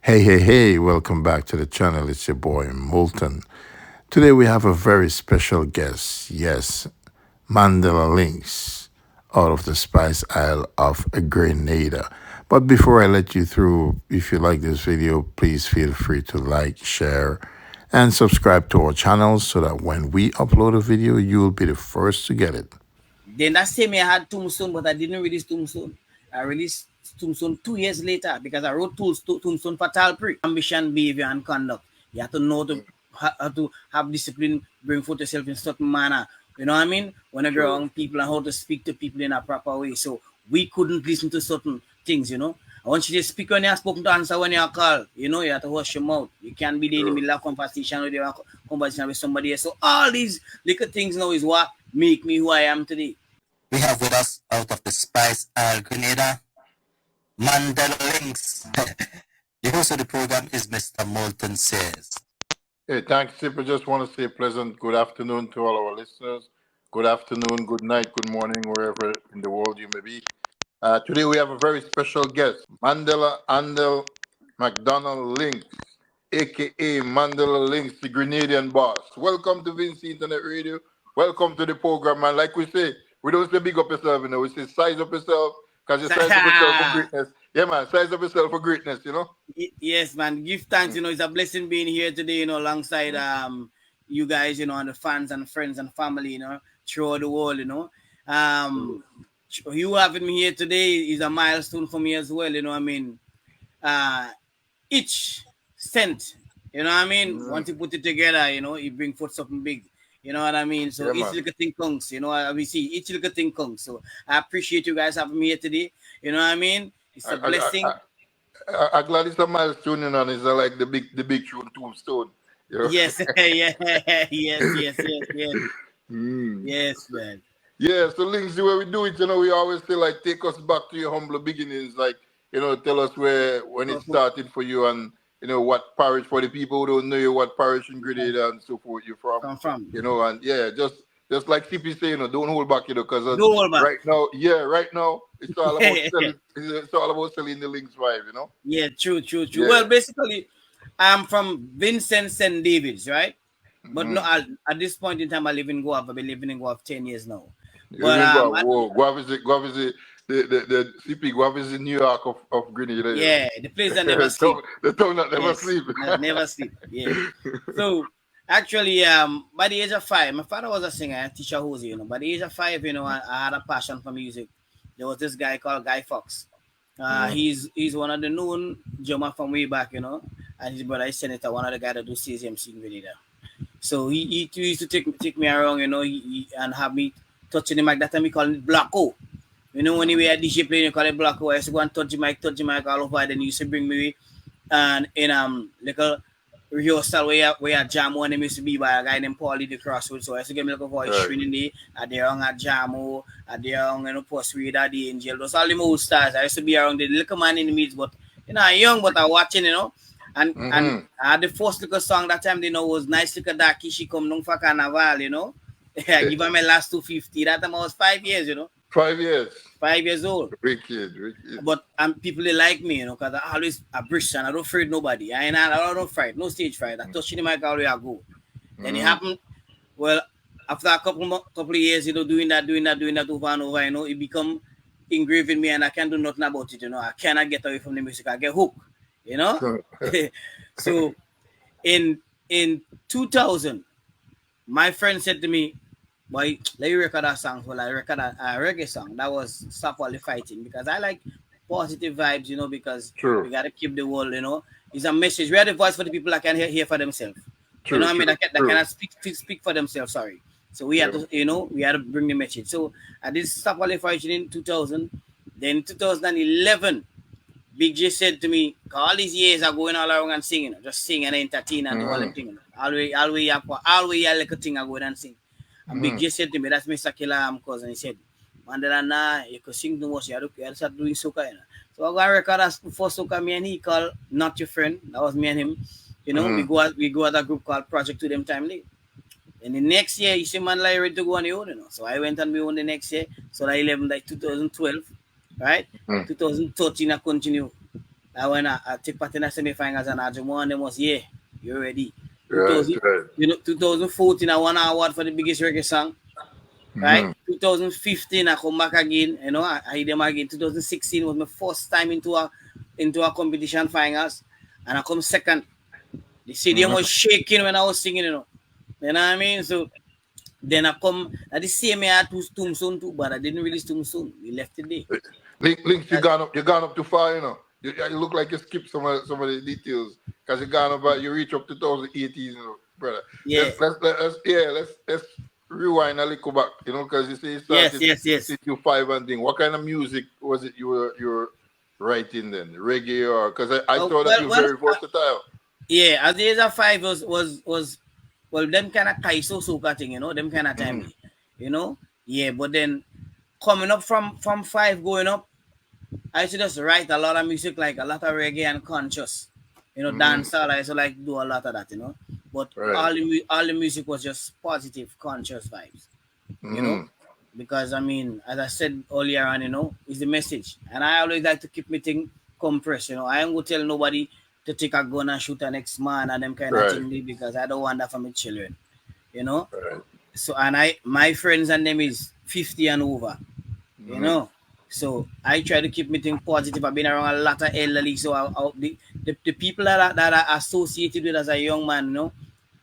Hey, welcome back to the channel. It's your boy Molten. Today we have a very special guest. Yes, Mandela Linkz out of the Spice Isle of Grenada. But before I let you through, if you like this video, please feel free to like, share, and subscribe to our channel so that when we upload a video, you'll be the first to get it. Then that same year I had Tombstone, but I didn't release Tombstone. I released Tombstone 2 years later because I wrote Tombstone for Talpri. Ambition, behavior, and conduct. You have to know how to have discipline, bring forth yourself in certain manner. You know what I mean? When I go around people and how to speak to people in a proper way. So we couldn't listen to certain things, you know. I want you to speak when you're spoken to, answer when you're called. You know, you have to wash your mouth. You can't be there in the middle of conversation with your conversation with somebody else. So all these little things now is what make me who I am today. We have with us out of the Spice Isle Grenada, Mandella Linkz. The host of the program is Mr. Molten Says. Hey, thanks, Sip. I just want to say pleasant good afternoon to all our listeners. Good afternoon, good night, good morning, wherever in the world you may be. Today we have a very special guest, Mandela Andel McDonald Linkz, aka Mandela Linkz, the Grenadian boss. Welcome to Vinci Internet Radio. Welcome to the program, man. Like we say, we don't say big up yourself, you know. We say size up yourself, because you size up yourself for greatness. Yeah, man, size up yourself for greatness, you know. Yes, man. Give thanks. You know, it's a blessing being here today. You know, alongside you guys. You know, and the fans and friends and family. You know, throughout the world. You know, you having me here today is a milestone for me as well. You know, I mean, each cent. You know what I mean? Once you put it together, you know, it bring forth something big. You know what I mean? So Yeah, each man. little thing counts. You know, we see each little thing counts. So I appreciate you guys having me here today. You know what I mean? It's I, a I, I, blessing. I'm glad it's a milestone, you know, and it's like the big tombstone, you know. Yes, yeah, yes. Mm. Yes, man. Yeah, so Links, the way we do it, you know, we always say like take us back to your humble beginnings, like, you know, tell us where when it started for you and you know what parish for the people who don't know you, what parish in Grenada and so forth you're from. Come from. You know, and yeah, just like CP say, you know, don't hold back, you know, because No hold back. right now it's all about selling it's all about selling the Links vibe, you know? Yeah, true. Yeah. Well, basically, I'm from Vincent St. David's, right? But no, Mm-hmm. at this point in time, I live in Guelph. I've been living in Guelph 10 years now. You But even go visit the CP, go visit New York of Grenada, you know. yeah, the place that never sleep. The town that never Yes, sleep. never sleep. Yeah. So actually, by the age of 5, my father was a singer and teacher Jose, you know. By the age of 5, you know, I had a passion for music. There was this guy called Guy Fox. He's one of the known drummer from way back, you know, and his brother is senator, one of the guys that do CCMC in Grenada. So he used to take me around, you know, and have me touching the mic. That time we call it Blacko. You know, when you were a DJ playing, you call it Blacko. I used to go and touch the mic all over. Then he used to bring me and in little rehearsal where jam one used to be by a guy named Paulie the Crossroads. So I used to get me like a voice Right. training day at the young at Jamo, at the young, you know, post reader, the angel. Those all the old stars. I used to be around the little man in the midst, but you know, I'm young, but I watching, you know. And Mm-hmm. I had the first little song that time, you know, was Nice Little Darky, she come down for carnival, you know. I give her my last 250. That time I was 5 years, you know, 5 years. 5 years old. Wicked. But people they like me, you know, because I always a British and I don't afraid nobody. I don't fight, no stage fight. I touch the mic all the way I go. Then it happened. Well, after a couple of years, you know, doing that over and over, you know, it become engraved in me, and I can't do nothing about it. You know, I cannot get away from the music. I get hooked. You know, so in 2000, my friend said to me, "Boy, let you record a song." Well, I record a reggae song that was "Stop All the Fighting" because I like positive vibes, you know, because we True. gotta keep the world, you know. It's a message. We are the voice for the people that can hear for themselves. You know True. what I mean? True. That True. cannot speak for themselves. Sorry. So we Yeah. had to, you know, we had to bring the message. So I did Stop All the Fighting in 2000. Then 2011, Big J said to me, all these years are going all around and singing, just sing and entertain and do all them Mm-hmm. thing. Always like a thing I go and sing. And Big J said to me, that's Mr. Killer cousin. He said, Mandela, nah, you could sing too much. You have to start doing soca. You know? So I got a record as for soca, me and he called Not Your Friend. That was me and him. You know, Mm-hmm. we go at a group called Project to Them Timely. And the next year, you see, man, like ready to go on your own, you know. So I went on my own the next year. So that 11, like 2012, right? Mm-hmm. 2013, I continue. When I take part in the semi-finals and I just won them was you're ready. Right, 2000, right. 2014 I won an award for the biggest reggae song. Right? Mm-hmm. 2015 I come back again, I hit them again. 2016 was my first time into a competition finals and I come second. The stadium Mm-hmm. was shaking when I was singing, You know what I mean? So then I come at the same year I had Tombstone too, but I didn't release Tombstone. We left it there. Links, you gone up too far, You look like you skipped some of the details because you gone up, you reach up to 2018, brother. Yeah. Let's rewind a little back, because you say you Yes, started yes, yes. you five and thing. What kind of music was it you were writing then? Reggae or because I saw that Well, you're very versatile. yeah, as the age of 5 was well, them kind of Kaiso soca thing, them kind of Mm-hmm. timely, Yeah, but then coming up from 5 going up, I used to just write a lot of music, like a lot of reggae and conscious, Mm-hmm. dancehall. I used to like do a lot of that. But Right. all the music was just positive, conscious vibes, you know. Mm-hmm. Because I mean, as I said earlier on, is the message, and I always like to keep me thing compressed. I ain't gonna tell nobody to take a gun and shoot an ex man and them kind of Right. thing because I don't want that for my children, you know. Right. So and my friends and them is 50 and over, you Mm-hmm. know. So I try to keep me thing positive. I've been around a lot of elderly, so the people that are associated with as a young man,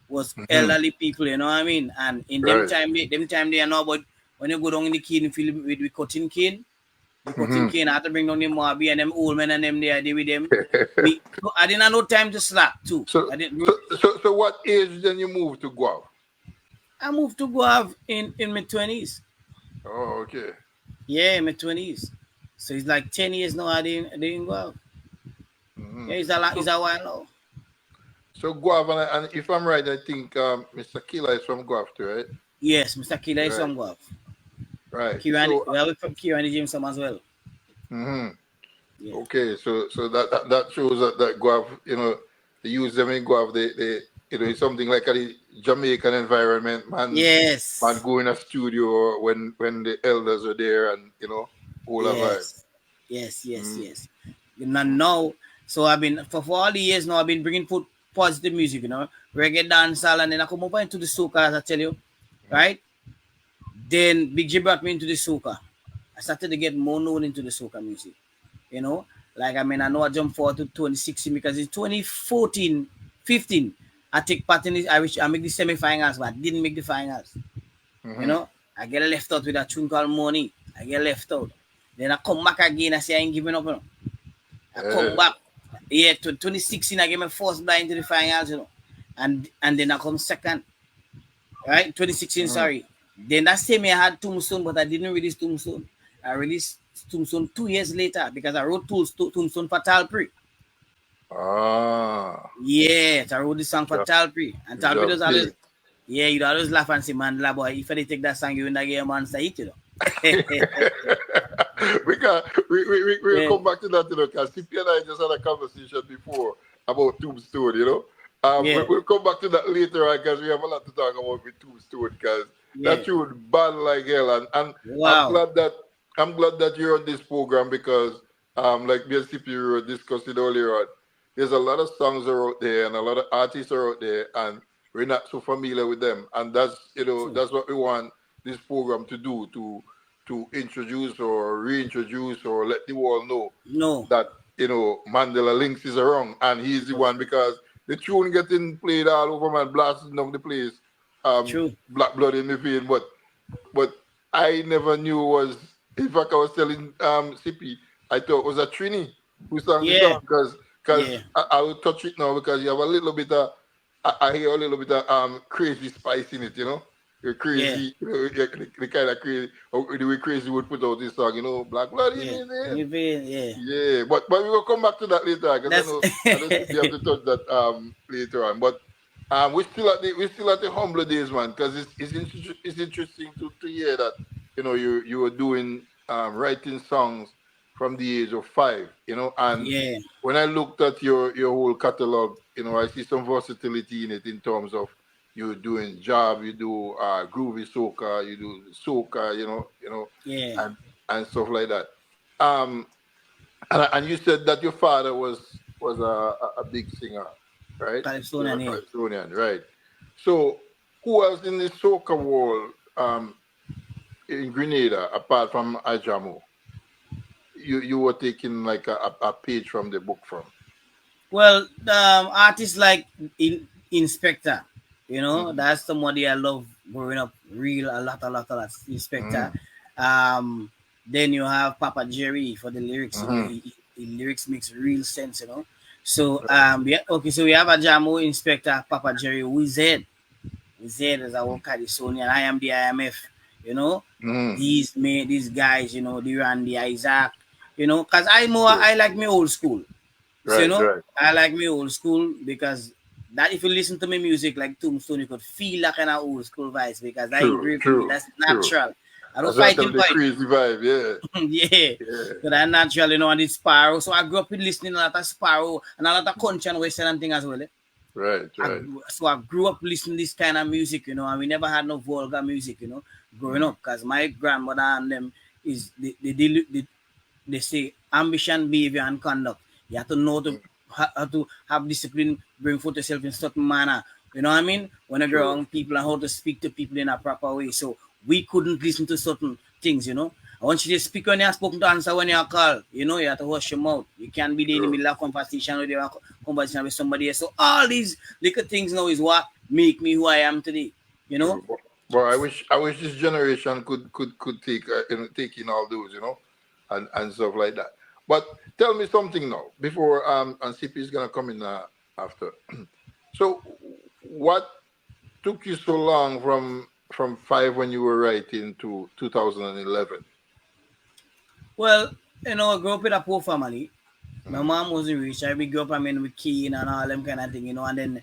was Mm-hmm. elderly people, you know what I mean? And in Right. them time they are now, but when you go down in the cane field with cutting cane, the cutting Mm-hmm. cane, I have to bring down the Moabi and them old men and them there with them. I didn't have no time to slap too. So, I didn't. so what age then you moved to Guav? I moved to Guav in my 20s. Oh, okay. Yeah, in my 20s. So it's like 10 years now. I didn't go out. Mm-hmm. Yeah, it's a while now. So Guav, and if I'm right, I think Mr. Kila is from Guav too, right? Yes, Mr. Kira is Right, from Guav. right. Kiran, So, we have from Kiran Jameson as well. mm-hmm. Yeah. Okay, so that shows that Guav, they use them in Guav. It's something like a Jamaican environment, man Yes. go in a studio when the elders are there and all a vibe. Yes. Yes. Yes. Mm-hmm. Yes. Now, so I've been for all the years now. I've been bringing positive music, reggae, dancehall, and then I come over into the soca, as I tell you, right? Then Big J brought me into the soca. I started to get more known into the soca music, you know. Like I mean, I know I jumped forward to 2016 because in 2014, 15, I take part in this. I make the semi-finals, but I didn't make the finals. You Mm-hmm. know, I get left out with a tune called Money. I get left out. Then I come back again. I say I ain't giving up. I come Yeah. back. Yeah, to 2016, I get my first blind to the finals. And then I come second. Right, 2016. Mm-hmm. Sorry. Then that same year I had Tombstone, but I didn't release Tombstone. I released Tombstone 2 years later because I wrote Tombstone for Talpri. Ah, Yes, I wrote the song for job, Talpri. And Talpri job does always, thing. yeah, you'd always laugh and say, Mandela boy, if they take that song, you in that game monster hit. Because we'll Yeah, come back to that, because CP and I just had a conversation before about Tombstone. yeah, We'll come back to that later on because we have a lot to talk about with Tombstone because yeah. that tune bad like hell, and I'm Wow. glad that you're on this program because like me and CP were discussing earlier on, there's a lot of songs are out there and a lot of artists are out there and we're not so familiar with them, and True. that's what we want this program to do, to introduce or reintroduce or let the world know No. that Mandela Linkz is around and he's the one, because the tune getting played all over, man, blasting down the place, True. black blood in the vein, but I never knew was, in fact I was telling CP, I thought it was a Trini who sang the Yeah. song, because Yeah. I will touch it now because you have a little bit of, I hear a little bit of crazy spice in it, You're Yeah. crazy, the kind of crazy, or the way crazy would put out this song, black blood in Yeah. it. Yeah. Yeah, but we will come back to that later because That's I don't think we have to touch that later on. But we're still at the humble days, man, because it's interesting to hear that you were doing writing songs from the age of 5, and yeah. when I looked at your whole catalog, I see some versatility in it in terms of you doing job, you do groovy soca, you do soca, Yeah. and stuff like that. Um, And you said that your father was a big singer, right? He was Calypsonian, a yeah. Calypsonian, right? So who else in the soca world in Grenada apart from Ajamu? You were taking like a page from the book from. Well, artists like Inspector, Mm-hmm. that's somebody I love growing up. Real a lot. Inspector. Mm-hmm. Um, then you have Papa Jerry for the lyrics. Mm-hmm. He lyrics makes real sense. So Right. yeah, okay. So we have a Jamo Inspector, Papa Jerry, Wizard. Wizard is our Calypsonian. I am the IMF. You know, Mm-hmm. these guys. The Randy Isaac. Cause Sure. I like me old school. So Right, right. I like me old school because that if you listen to my music like Tombstone, you could feel that kind of old school vibes because that True, engraved in me. true, That's true. natural. I don't That's not fighting the for it. crazy vibe, yeah. Yeah. Yeah. So that natural, and it's Sparrow. So I grew up with listening a lot of Sparrow and a lot of country and western thing as well. Right, right. So I grew up listening to this kind of music, and we never had no vulgar music, growing Mm-hmm. up because my grandmother and them is they say ambition, behavior, and conduct. You have to know how to have discipline, bring forth yourself in certain manner. You know what I mean? When you're True. around people and how to speak to people in a proper way. So we couldn't listen to certain things. I want you to speak when you're spoken to, answer when you're called. You have to wash your mouth. You can't be there in the True. middle of conversation with your conversation with somebody else. So all these little things now is what make me who I am today. You know? True. But I wish this generation could take take in all those, and stuff like that. But tell me something now before and CP is gonna come in after. So what took you so long from five when you were writing to 2011? Well, I grew up with a poor family. My Mm-hmm. mom wasn't rich. I grew up, with Keen and all them kind of thing, and then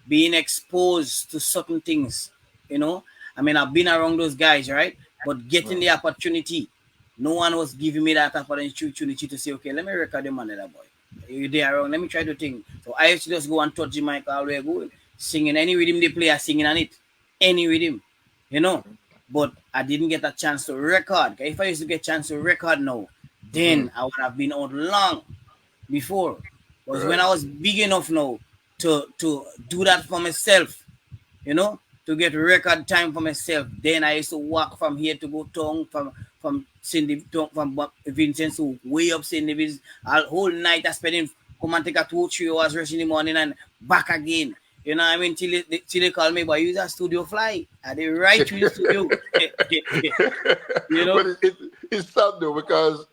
being exposed to certain things, you know. I've been around those guys, right? But getting the opportunity, no one was giving me that opportunity to say, okay, let me record the Mandela boy. You there around, let me try to think. So I used to just go and touch the mic all the way good, singing any rhythm they play, I singing on it. Any rhythm, you know. But I didn't get a chance to record. If I used to get a chance to record now, Mm-hmm. then I would have been out long before. Was when Right. I was big enough now to do that for myself, to get record time for myself. Then I used to walk from here to go town from Cindy from Vincent to way up Cindy Davis. A whole night I spent in come and take a 2 3 hours rest in the morning and back again. You know what I mean? Till they call me, but use a studio fly. I did right to the studio. you know? But it's sad though because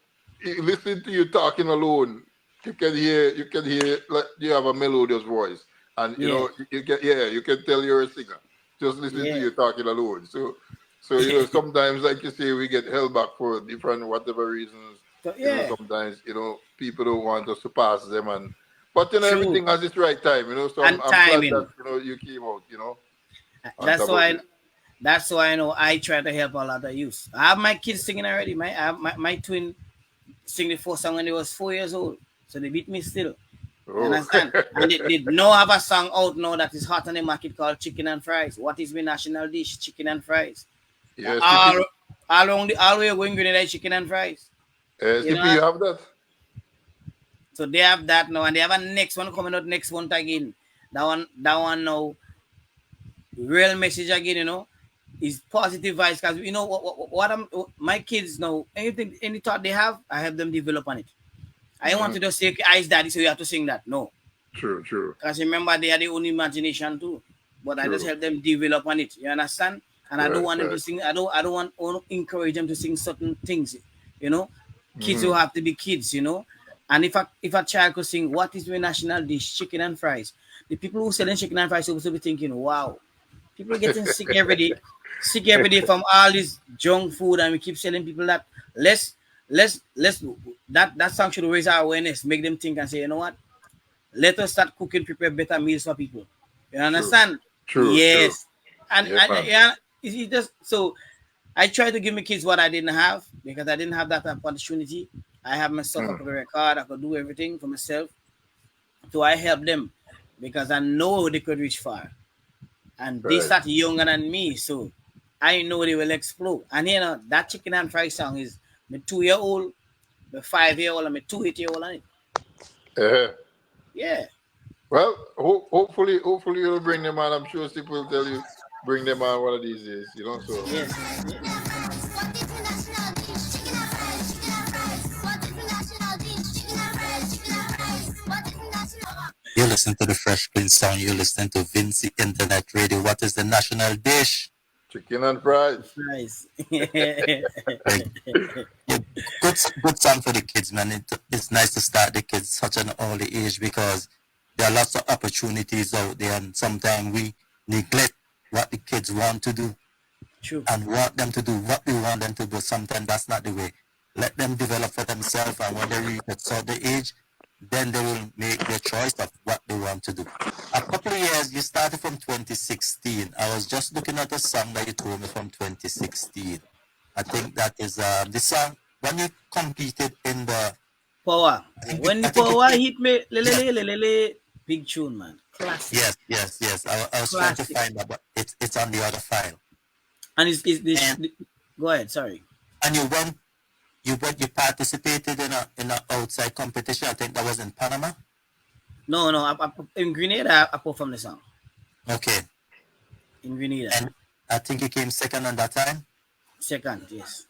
listening to you talking alone, you can hear like you have a melodious voice, and Yeah. you can tell you're a singer just listening to Yeah. you talking alone. So sometimes like you say we get held back for different whatever reasons. So yeah. Sometimes people don't want us to pass them, but True. everything has its right time. So I'm And I'm glad that timing. you came out on That's top of why it. that's why I know I try to help a lot of youth. I have my kids singing already. I have my twin sing the first song when they was 4 years old. So they beat me still. You Oh. understand? And they now have a song out now that is hot on the market called Chicken and Fries. What is my national dish? Chicken and fries. Yes, CP. All we are going Grenada is chicken and fries. You CP, know? you have that. So they have that now and they have a next one coming out next month again. That one now, real message again, is positive vibes because my kids know anything any thought they have, I help them develop on it. I don't want Hmm. to just say okay, Ice Daddy, so you have to sing that. No. True, true, Because remember they are the own imagination too. But I just true. help them develop on it. You understand? And I don't Right, want them to right. sing. I don't want to encourage them to sing certain things. You know, kids Hmm. will have to be kids. And if a child could sing, what is my national dish? Chicken and fries. The people who selling chicken and fries supposed be thinking, wow, people are getting sick every day from all this junk food, and we keep selling people that. Let's that song should raise our awareness, make them think and say, you know what? Let us start cooking, prepare better meals for people. You True, understand? true, true. Yes. And, Yeah, and man. yeah, it's just so I try to give my kids what I didn't have because I didn't have that opportunity. I have myself, I Hmm. could record, I could do everything for myself. So I help them because I know they could reach far. And they Right. start younger than me, so I know they will explode. And that chicken and fry song is my 2 year old, My 5-year-old and my 2-8-year-old on it. Uh-huh. Yeah. Well, hopefully you'll bring them on. I'm sure Sip will tell you bring them on one of these days. You know, so Yes. Yes. You listen to the Fresh Prince sound. You listen to Vinci Internet Radio. What is the national dish? chicken and fries. Nice. Like, yeah, good song for the kids, man. It's nice to start the kids such an early age because there are lots of opportunities out there, and sometimes we neglect what the kids want to do True. and want them to do what we want them to do. Sometimes that's not the way. Let them develop for themselves, and when they reach a certain age, then they will make their choice of what they want to do. A couple of years, you started from 2016. I was just looking at a song that you told me from 2016. I think that is the song when you competed in the. Power. When the power hit me, Yes. big tune, man. Classic. Yes. I was trying to Classic. find that, but it's on the other file. And it's And go ahead, sorry. and you participated in a outside competition. I think that was in Panama. No, in Grenada, I performed the song. Okay. In Grenada. And I think you came second on that time. Second, yes.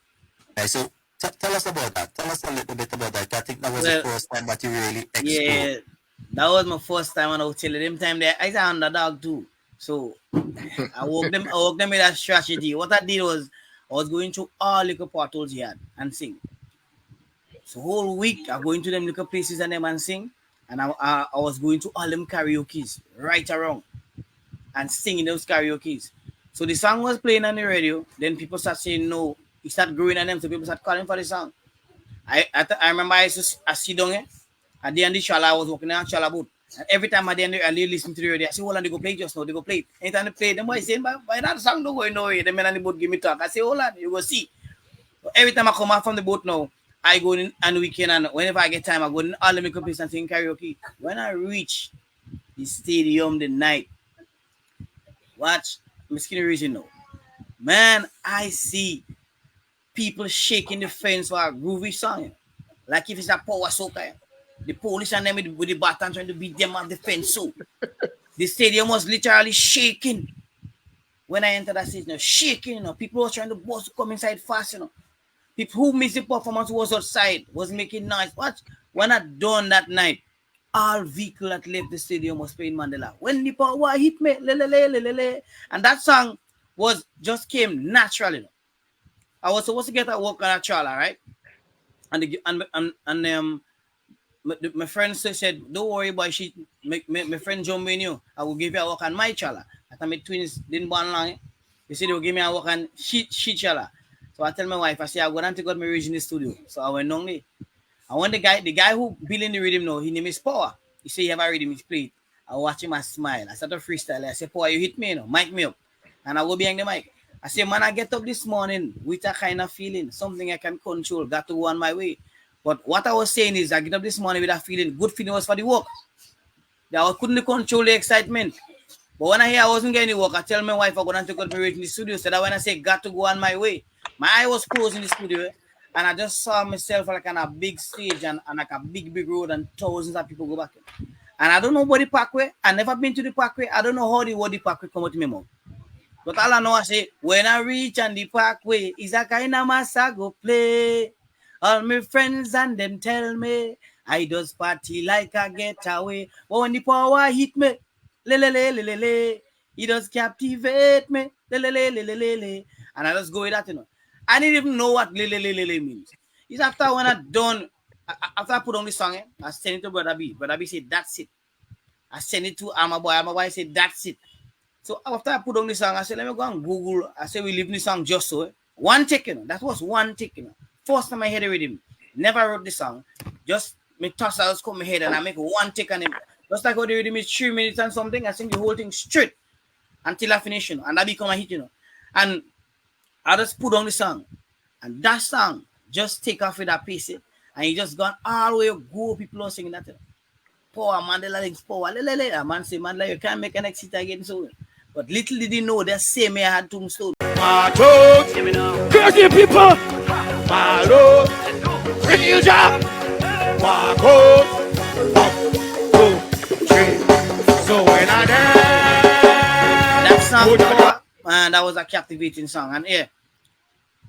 Okay, so tell us about that. Tell us a little bit about that. I think that was Well, the first time that you really explored. Yeah, that was my first time on hotel. Them time there, I was an underdog too. So I worked them with that strategy. What I did was I was going to all liquor portals he had and sing. So whole week I go into them liquor places and them and sing. And I was going to all them karaoke's right around and singing those karaoke's. So the song was playing on the radio. Then people start saying no. It started growing on them. So people start calling for the song. I remember I sit down here. At the end of the chala, I was walking down chala boat. And every time I listen to the radio, I say, hold on, they go play it just now. They go play it. Anytime they play it, them boys saying, but that song don't go nowhere. The men on the boat give me talk. I say, hold on, you go see. So every time I come out from the boat now, I go in on the weekend and whenever I get time, I go in all the makeup places and sing karaoke. When I reach the stadium the night, watch, I'm skinny region now. Man, I see people shaking the fence for a groovy song. Like if it's a power soca. The police and them with the baton trying to beat them on the fence. So the stadium was literally shaking. When I entered that stadium, shaking, you know, people were trying to bust to come inside fast, you know. People who missed the performance was outside, was making noise. Watch, when I done that night, all vehicle that left the stadium was playing Mandela. When the power hit me, and that song was just came naturally. You know. I was supposed to get a work on a trawler, right? And my friend said, don't worry, boy. My friend John Menu, I will give you a work on my trawler. After my twins didn't born long, they said they will give me a work on sheet trawler. So I tell my wife, I say, I'm going to go to my rhythm in the studio. So I went on there. I want the guy who building the rhythm now, his name is Power. He say, you have a rhythm, he's played. I watch him and smile. I start to freestyle. I say, Power, you hit me, you know, mic me up. And I go behind the mic. I say, man, I get up this morning with a kind of feeling, something I can control, got to go on my way. But what I was saying is, I get up this morning with a feeling, good feeling was for the work. I couldn't control the excitement. But when I hear I wasn't getting the work, I tell my wife I'm going to go to my in the studio. So that when I say, got to go on my way, my eye was closed in the studio. And I just saw myself like on a big stage and like a big road and thousands of people go back. And I don't know about the parkway. I never been to the parkway. I don't know how the word the parkway come out to my mouth. But all I know, I say, when I reach on the parkway, is a kind of mass I go play. All my friends and them tell me, I just party like a getaway. But when the power hit me, he does captivate me, and I just go with that, you know. I didn't even know what means. It's after when I done, after I put on the song, I send it to Brother B. Brother B said, that's it. I send it to Amaboy said, that's it. So after I put on the song, I said, let me go and Google. I said, we leave the song just so. One take, you know. That was one take, you know. First time I heard it with him. Never wrote the song. Just me toss out come my head and I make one take on him. Just like how they read me 3 minutes and something, I sing the whole thing straight until I finish, you know. And that become a hit, you know. And I just put on the song. And that song just take off with that piece. And he just gone all the way go. People are singing that. You know. Power, Mandella Linkz, power. A man say, Mandela, you can't make an exit again soon. But little did he know that same way I had tombstone. Crazy people, Malo, When you drop, walk out, 1, 2, 3. So when I That dance, song, put your man, that was a captivating song. And yeah,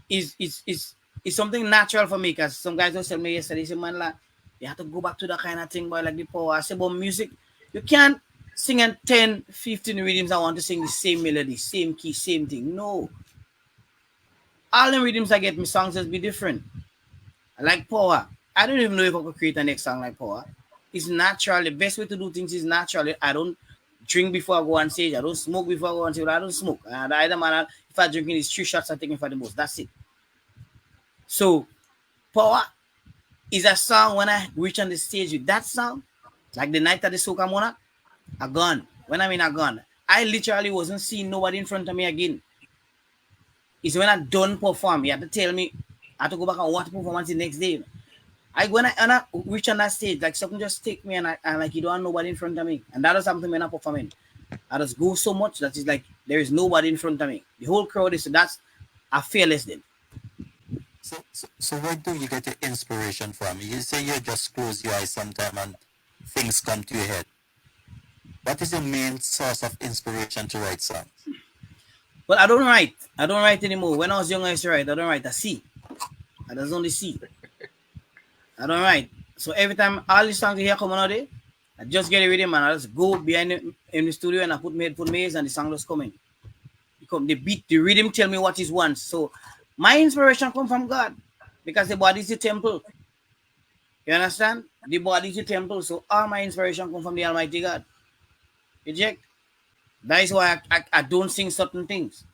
is something natural for me because some guys just tell me yesterday, say, man, like, you have to go back to that kind of thing, boy, like the power. I say, but music, you can't sing in 10, 15 rhythms. I want to sing the same melody, same key, same thing. No. All the rhythms I get, my songs just be different. I like power. I don't even know if I could create a next song like power. It's natural. The best way to do things is natural. I don't drink before I go on stage. I don't smoke before I go on stage. I don't smoke. And either man, if I drink these 3 shots, I'm taking for the most. That's it. So power is a song when I reach on the stage with that song, like the night at the Soca Monarch, I gone. When I mean I gone, I literally wasn't seeing nobody in front of me again. It's when I done perform. You have to tell me I have to go back and watch performance the next day. When I reach on that stage, like something just take me and like you don't have nobody in front of me. And that is something when I'm performing. I just go so much that it's like there is nobody in front of me. The whole crowd is that's I fearless then. So where do you get your inspiration from? You say you just close your eyes sometime and things come to your head. What is your main source of inspiration to write songs? Well, I don't write. I don't write anymore. When I was young, I used to write. I don't write. I see. I just only see. I don't write. So every time all these songs you hear coming out there, I just get a rhythm and I just go behind in the studio and I put my headphones and the song just coming. The beat, the rhythm tell me what is wants. So my inspiration come from God because the body is the temple. You understand? The body is the temple. So all my inspiration come from the Almighty God. You check? That is why I don't sing certain things.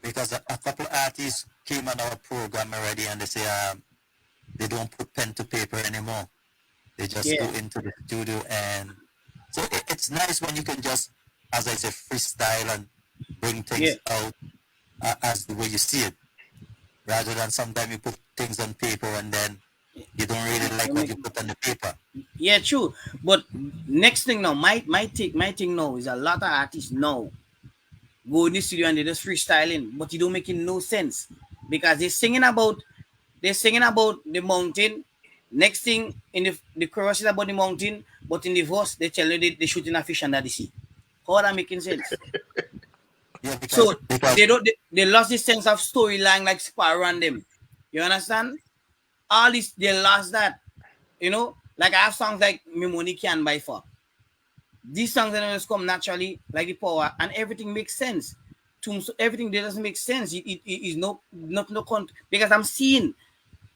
Because a couple artists came on our program already and they say they don't put pen to paper anymore. They just go into the studio and so it's nice when you can just, as I say, freestyle and bring things out as the way you see it, rather than sometimes you put things on paper and then you don't really like what you put on the paper. Yeah, true. But next thing now, my thing now is a lot of artists now go in the studio and they're just freestyling, but you don't make it no sense because they're singing about the mountain. Next thing in the chorus is about the mountain, but in the verse they tell you they're shooting a fish under the sea. How that making sense? Yeah, So they lost the sense of storyline like Sparrow and them. You understand? All this they lost that. You know, like I have songs like Me Money Can Buy For. These songs that just come naturally, like the power, and everything makes sense. Everything that doesn't make sense, it is no because I'm seeing.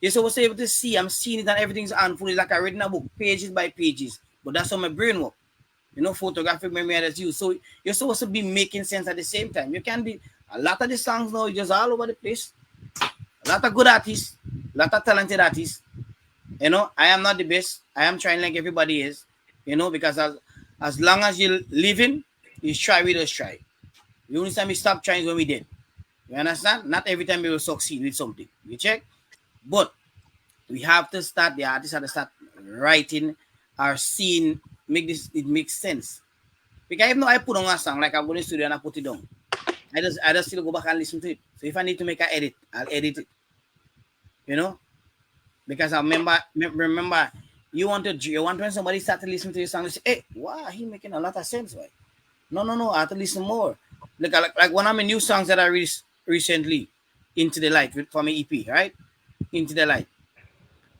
You're supposed to be able to see. I'm seeing it and everything's unfolding like I read in a book, pages by pages. But that's how my brain works. You know, photographic memory that's you. So you're supposed to be making sense at the same time. You can be a lot of the songs now just all over the place. A lot of good artists, a lot of talented artists. You know, I am not the best. I am trying like everybody is. You know, because as long as you're living, you try, we just try. The only time we stop trying is when we did. You understand? Not every time we will succeed with something. You check? But we have to start, the artists have to start writing or seeing, it makes sense. Because even though I put on a song, like I go in the studio and I put it down, I just still go back and listen to it. So if I need to make an edit, I'll edit it. You know? Because I remember you want when somebody start to listen to your song, they say, hey, wow, he making a lot of sense, right? No, I have to listen more. Like one of my new songs that I released recently, Into the Light, for my EP, right? Into the Light.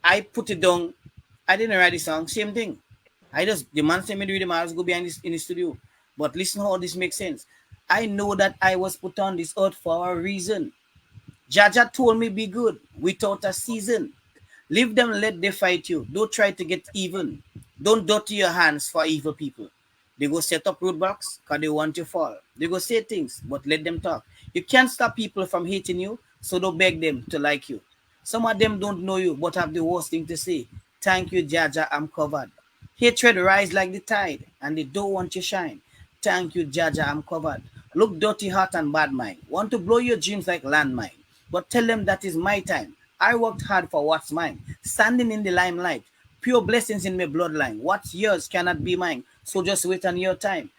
I put it down. I didn't write the song. Same thing. The man sent me to read them. I was go behind this in the studio. But listen how this makes sense. I know that I was put on this earth for a reason. Jaja told me be good without a season. Leave them, let them fight you. Don't try to get even. Don't dirty your hands for evil people. They go set up roadblocks because they want you to fall. They go say things, but let them talk. You can't stop people from hating you, so don't beg them to like you. Some of them don't know you, but have the worst thing to say. Thank you, Jaja, I'm covered. Hatred rise like the tide, and they don't want you shine. Thank you, Jaja, I'm covered. Look dirty, heart, and bad mind. Want to blow your dreams like landmine. But tell them that is my time. I worked hard for what's mine. Standing in the limelight. Pure blessings in my bloodline. What's yours cannot be mine. So just wait on your time.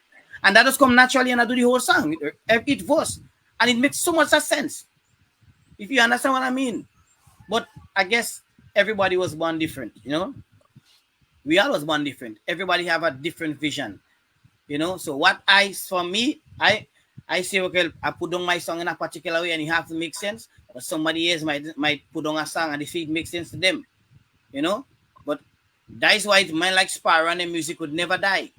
And that just come naturally and I do the whole song. It verse. And it makes so much sense. If you understand what I mean. But I guess everybody was born different, you know. We all was born different. Everybody have a different vision, you know. So what for me, I say, okay, I put on my song in a particular way and it have to make sense. But somebody else might put on a song and if it makes sense to them, you know. But that is why man like Sparrow and the music would never die.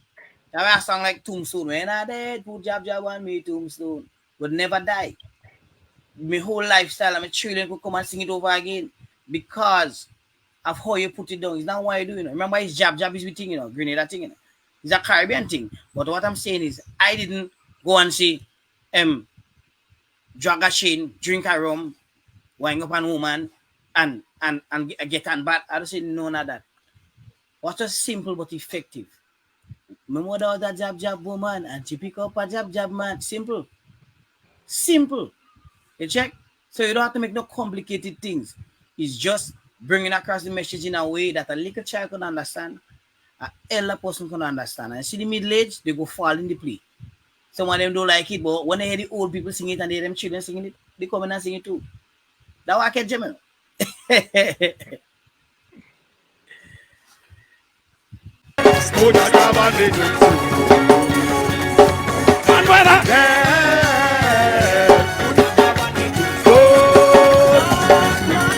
That why a song like Tombstone, when I dead, put jab jab on me, Tombstone, would never die. My whole lifestyle, and my children could come and sing it over again because of how you put it down. It's not why you do, you know. Remember, it's jab jab is the thing, you know, Grenada thing, you know. It's a Caribbean thing. But what I'm saying is, I didn't go and see, drag a chain, drink a rum, wind up a woman, and get on bad. I don't say none of that. What was simple but effective. My mother was a jab jab woman, and she pick up a jab jab man. Simple, simple. You check. So you don't have to make no complicated things. It's just bringing across the message in a way that a little child can understand, an elder person can understand. And see the middle age, they go fall in the play. Some of them don't like it, but when they hear the old people sing it and they hear them children singing it, they come in and sing it too. That's why I can't jam it. Good job and they do too. And when I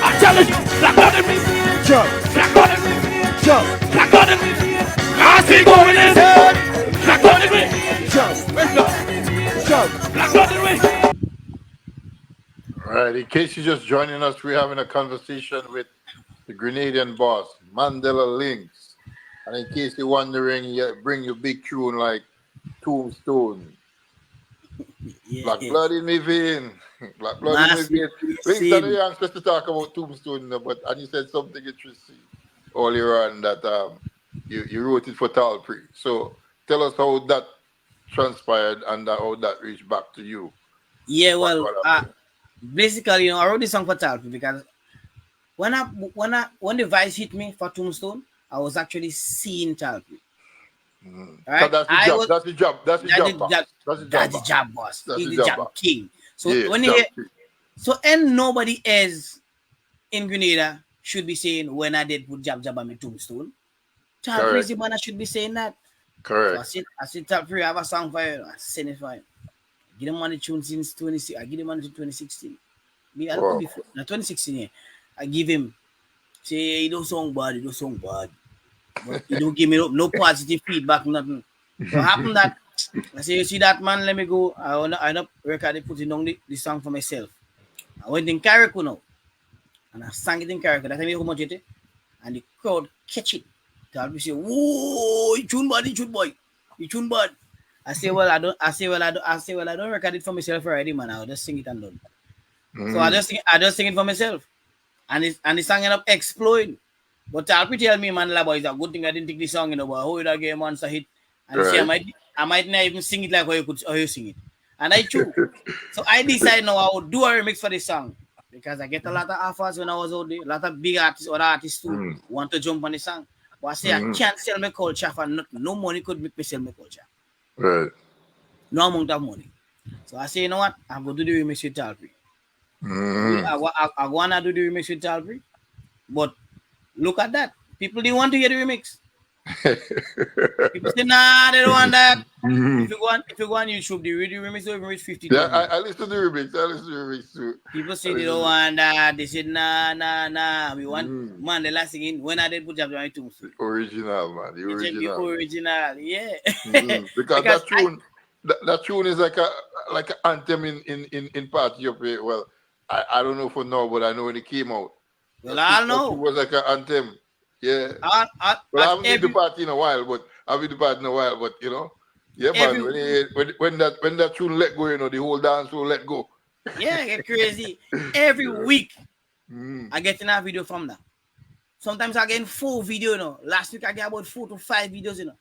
I challenge you, black on me, jump, black on me, jump, black on me. I see going in head, black on me, jump, black on me. All right, in case you're just joining us, we're having a conversation with the Grenadian boss, Mandella Linkz. And in case you're wondering, you bring your big tune like Tombstone. Yeah. Black blood in me vein. Black blood Massive. in me vein. Linkz, I know you're supposed to talk about Tombstone, but and you said something interesting earlier on that you wrote it for Talpri. So tell us how that transpired and how that reached back to you. Yeah, well, basically, you know, I wrote this song for Talpri because when the vice hit me for Tombstone, I was actually seeing Talpri. Right? So that's the job. That's the job. That's the job, boss. That's the job, boss. He's the job king. So yeah, when you hear, and nobody else in Grenada should be saying when I did put jab on my Tombstone. Talpri is the man that should be saying that. Correct. So I said Talpri, I have a song for you. I send it for him. I give him money tune since 2016. I give him money to 2016. Before, 2016, yeah. I give him, say, he don't sound bad, but he don't give me no positive feedback, nothing. So happened that, I say, you see that man, let me go. I end up recording, putting down the song for myself. I went in Carriacou now, and I sang it in Carriacou. That time you how much it, and the crowd catch it. They say, whoa, you tune bad. I say, well, I don't record it for myself already, man. I'll just sing it and done. So I just sing it for myself. And the song ended up exploding. But Talpri tell me, man, boy, it's a good thing I didn't take the song, you know, but how it again monster hit. And see, I might not even sing it like how you sing it. And I choose. So I decided now I would do a remix for this song. Because I get a lot of offers when I was out there. A lot of big artists, other artists too, want to jump on the song. But I say I can't sell my culture for no money could make me sell my culture. Right. No amount of money. So I say, you know what? I'm going to do the remix with Talpri. I want to do the remix with Talpri. But look at that. People didn't want to hear the remix. People say, nah, they don't want that. If you go on YouTube, the remix will even reach 50. Yeah, I listen to the remix. Too. People say they don't want that. They said, nah. We want Mandela singing when I did put up my Tombstone. Original, man. The original, yeah. Because that tune is like an anthem in party up here. Well, I don't know for now, but I know when it came out. Well, I know. It was like an anthem. Yeah. I haven't been to the party in a while, but you know. Yeah, man. When that tune let go, you know, the whole dance will let go. Yeah, get crazy. Every week I get in a video from that. Sometimes I get 4 videos, you know. Last week I get about 4 to 5 videos, you know.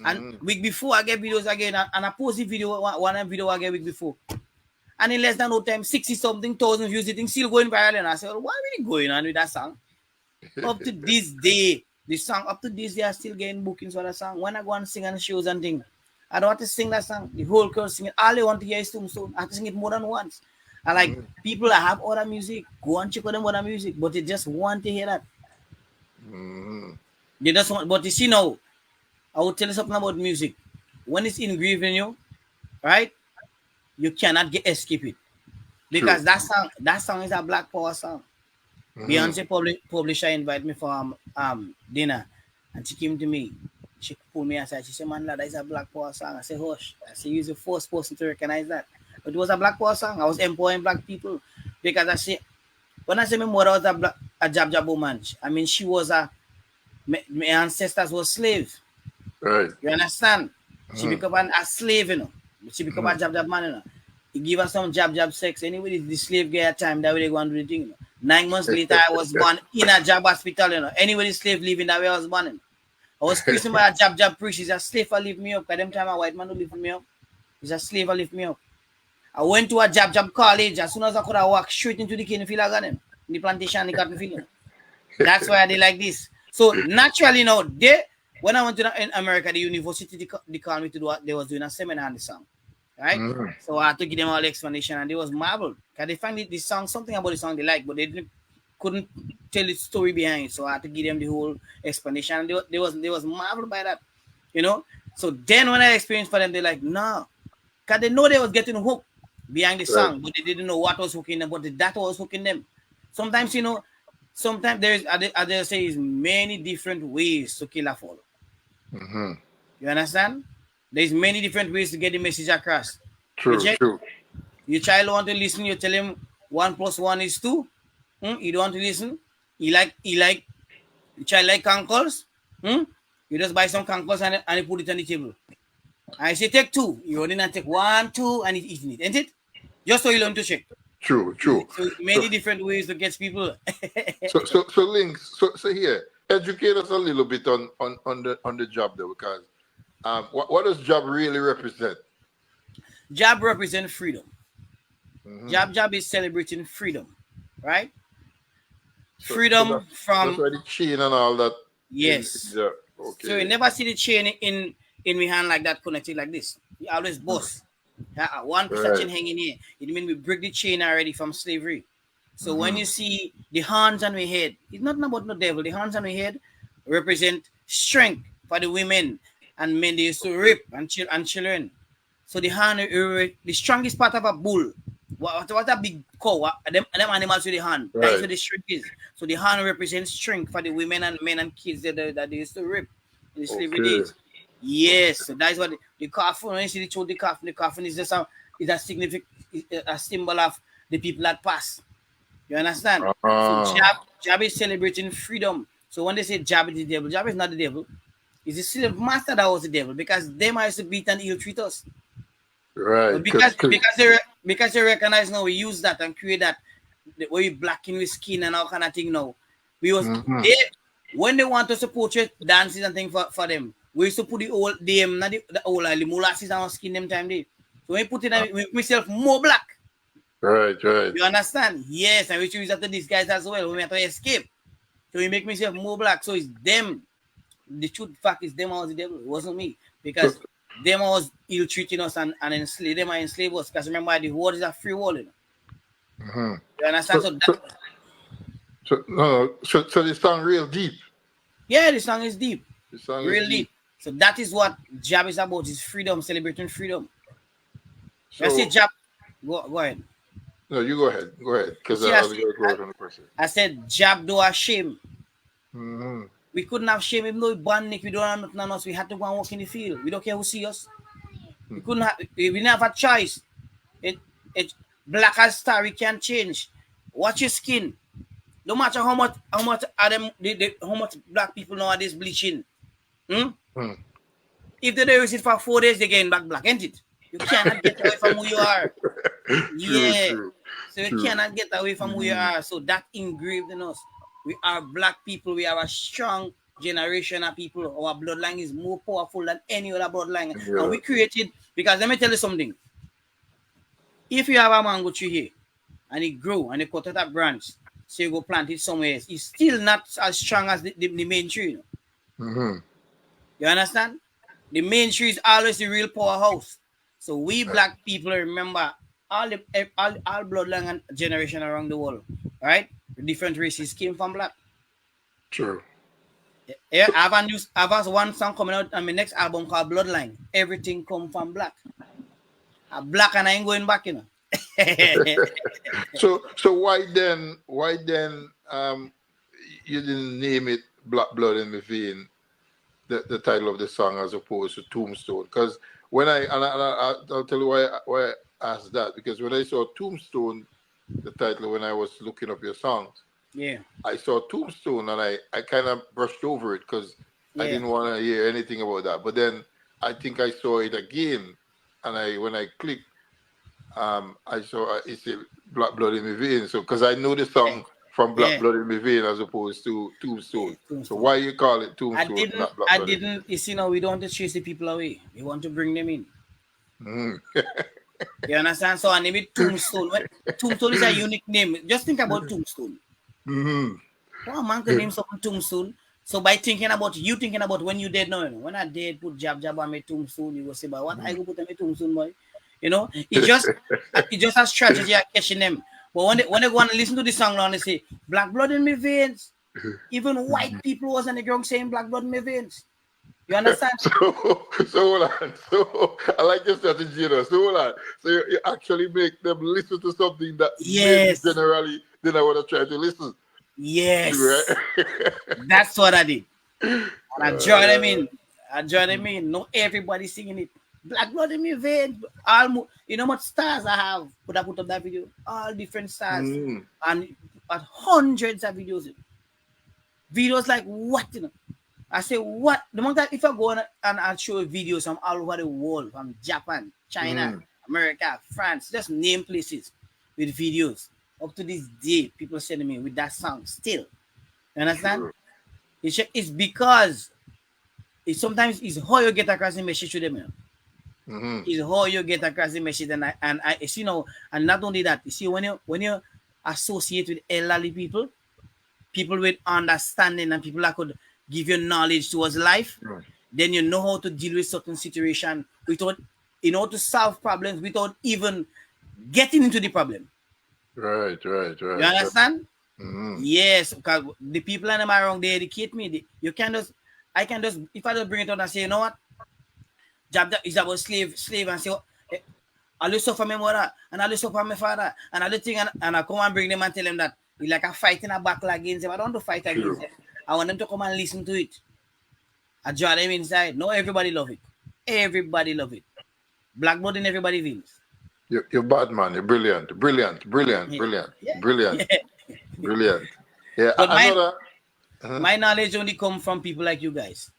And week before I get videos again, and I post the video, one video I get week before. And in less than no time, 60-something thousand views, it still going viral. And I said, well, why are we going on with that song? Up to this day, I still getting bookings for that song. When I go and sing on shows and things, I don't want to sing that song. The whole crowd sing it. All they want to hear is Tombstone. I have to sing it more than once. And like people that have other music, go and check out them other music, but they just want to hear that. Mm-hmm. They just want, but you see now, I will tell you something about music. When it's engraved in you, right? You cannot escape it True. because that song is a Black Power song. Mm-hmm. Beyonce publisher invited me for dinner, and she came to me. She pulled me aside. She said, "Man, lad, that is a Black Power song." I said, "Hush." I said, "You're the first person to recognize that." But it was a Black Power song. I was empowering black people because I say when I say my mother was a Jab Jab woman, I mean she was my ancestors were slaves. Right. You understand? She Mm-hmm. become a slave, you know. She become a Mm-hmm. jab man, you know. You give her some jab sex. Anyway, the slave get a time that way they go and do the thing, you know. 9 months later, I was born in a jab hospital, you know. Anyway, the slave living that way I was born in. I was christened by a jab priest. He's a slave for lift me up. By them time a white man who lift me up. He's a slave for lift me up. I went to a jab college. As soon as I could, I walked straight into the cane field again, in the plantation, the cotton field. You know. That's why they like this. So naturally, now they when I went to in America, the university they called me to do what they was doing a seminar on the song, right? Mm-hmm. So I had to give them all the explanation, and they was marveled because they find the song something about the song they like, but couldn't tell the story behind it. So I had to give them the whole explanation, and they was marveled by that, you know. So then when I experienced for them, they're like, no, because they know they was getting hooked behind the Right. song, but they didn't know what was hooking them, but the data was hooking them. Sometimes you know sometimes there's as say is many different ways to kill a follow. Mm-hmm. You understand? There's many different ways to get the message across. You True. check. True. Your child want to listen, you tell him 1 plus 1 is 2. You don't want to listen. He like your child like cankles. You just buy some cankles and you put it on the table. I say take 2. You only not take 1, 2, and he's eating it, ain't it? Just so you learn to check. True. True. So So many different ways to get people. so links. So here, educate us a little bit on the job though, because what does job really represent? Jab represents freedom. Mm-hmm. Jab is celebrating freedom, right? So Freedom that's from why the chain and all that in yes. the So you okay. never see the chain in my hand like that connected like this. You always boss. One piece of Right. chain hanging here. It means we break the chain already from slavery. So when Mm-hmm. you see the horns on my head, it's not about no devil. The horns on my head represent strength for the women and men they used to rape and children. So the hand, the strongest part of a bull, what a big cow, them animals with the hand. That is Right. what the strength is. So the hand represents strength for the women and men and kids that they used to rape in the slavery Okay. days. Yes, so that is what the coffin. When you see the coffin is just is a significant a symbol of the people that pass. You understand? So Ah. Jab is celebrating freedom. So when they say Jab is the devil, Jab is not the devil. It's the slave master that was the devil because them used to beat and ill treat us. Right. But because they recognize now we use that and create that the way we blacken with skin and all kind of thing now. We was Mm-hmm. they when they want us to portray dances and things for them, we used to put the old them not the old like the molasses on our skin them time day. So when we put it we make myself more black. Right. Right. You understand? Yes, and we choose after these guys as well. We have to escape. So we make myself more black. So it's them. The truth fact is them was the devil. It wasn't me. So, Because them was ill treating us and enslave them and enslave us. Because remember the world is a free world. You know? mm-hmm. You understand? so, So that so, no. So the song real deep. yeah, the song is deep. The song is Real deep. deep. So that is what Jab is about, is freedom, celebrating freedom. I say So Jab, go ahead. no, you go ahead. Go ahead, because See, I'll go out on the person. I said Jab do a shame. Mm-hmm. We couldn't have shame even though we ban Nick, we don't have nothing on us. We had to go and walk in the field. We don't care who see us. We couldn't have we didn't have a choice. It black as star, we can't change. Watch your skin. No matter how much are them how much black people nowadays bleaching. Mm-hmm. If they use it for 4 days, they getting back black, ain't it? You cannot get away from who you are. True. Yeah. True. So you True. cannot get away from who you are. So that engraved in us. We are black people. We are a strong generation of people. Our bloodline is more powerful than any other bloodline. Yeah. And we created, because let me tell you something. If you have a mango tree here and it grow and you cut out a branch, so you go plant it somewhere else, it's still not as strong as the main tree. You know? Mm-hmm. You understand? The main tree is always the real powerhouse. So we black people remember all bloodline and generation around the world, right? The different races came from black. True. Yeah, I have one song coming out on my next album called Bloodline. Everything come from black. I'm black and I ain't going back, you know. So why then you didn't name it Black Blood in My Vein, the title of the song, as opposed to Tombstone? Because I'll tell you why I asked that, because when I saw Tombstone, the title, when I was looking up your songs, Yeah, I saw Tombstone and I kind of brushed over it because I yeah. didn't want to hear anything about that. But then I think I saw it again, and when I clicked, I saw it's a Black Blood in My Vein. So because I know the song from Black Yeah. Blood in My Vein as opposed to Tombstone. So Tombstone. why you call it Tombstone, not Black I Blood in My didn't, you see, now we don't want to chase the people away. We want to bring them in. Vein? You understand? So I name it Tombstone. Tombstone is a unique name. Just think about Tombstone. Mm-hmm. Well, man could name something Tombstone. So by thinking about when you dead now, you know, when I dead put jab on my tombstone, you go say, but what I go put on my tombstone, boy? You know, it just has strategy at catching them. But when they go and listen to the song now and they say, black blood in my veins. Even white people was on the ground saying black blood in my veins. You understand? So hold on. So I like your strategy, you know. So hold on. So you actually make them listen to something that maybe Yes. generally they don't want to try to listen Yes. to, right? That's what I did. And I joined them in. Not everybody singing it. Black blood in my veins. You know what stars I have? Put up that video. All different stars. Mm. And at hundreds of videos. Videos like what, you know? I say what? The moment that if I go on and I'll show videos from all over the world, from Japan, China, America, France, just name places with videos. Up to this day, people sending me with that song still. You understand? Sure. It's because sometimes it's how you get across the message to them. You know? Mm-hmm. It's how you get across the message, and I you know, and not only that, you see, when you associate with elderly people with understanding, and people that could give you knowledge towards life, then you know how to deal with certain situation without, you know, to solve problems without even getting into the problem. Right. You understand? Mm-hmm. Yes, because the people in them around, they educate me. I can just, if I just bring it out and say, you know what, job that is about slave, and say, I listen for my mother, and I listen for my father, and I thing, and I come and bring them and tell them that it's like a fight in a battle against them. I don't want to fight against them. I want them to come and listen to it. I draw them inside. No, everybody love it. Everybody love it. Black blood in everybody veins. You're bad, man. You're brilliant. Yeah. But Another. my knowledge only come from people like you guys,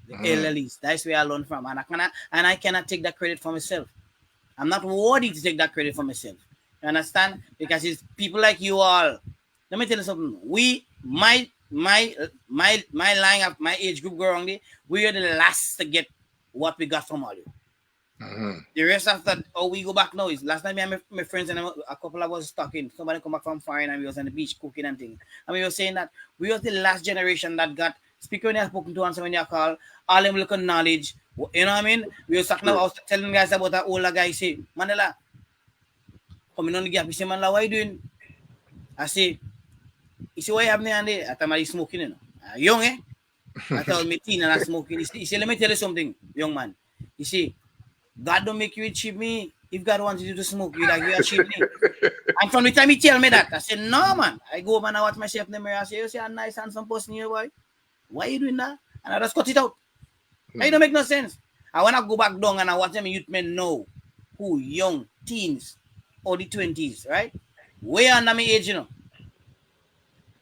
the elderlies. That's where I learn from, and I cannot take that credit for myself. I'm not worthy to take that credit for myself. You understand? Because it's people like you all. Let me tell you something. My line of my age group growing there, we are the last to get what we got from all you. Mm-hmm. The rest of that, we go back now is last time me and my friends and a couple of us talking. Somebody come back from foreign and we was on the beach cooking and things. And we were saying that we was the last generation that got speaker when you're spoken to, answer when you call, all them look on knowledge. You know what I mean? We was talking. I was telling guys about that older guy. Say, Mandela, coming on the gap. He say, Mandela, what you doing? I say, he say, what you having there? I thought he's smoking, you know. Young, eh? I told me teen and I'm smoking. He say, let me tell you something, young man. He say, God don't make you achieve me. If God wants you to smoke, you achieve me. And from the time he tell me that, I said, no, man. I go over and I watch myself in the mirror. I say, you see a nice handsome person here, boy. Why are you doing that? And I just cut it out. It don't make no sense. I want to go back down and I watch them youth men know who young, teens, or the 20s, right? Way under my age, you know.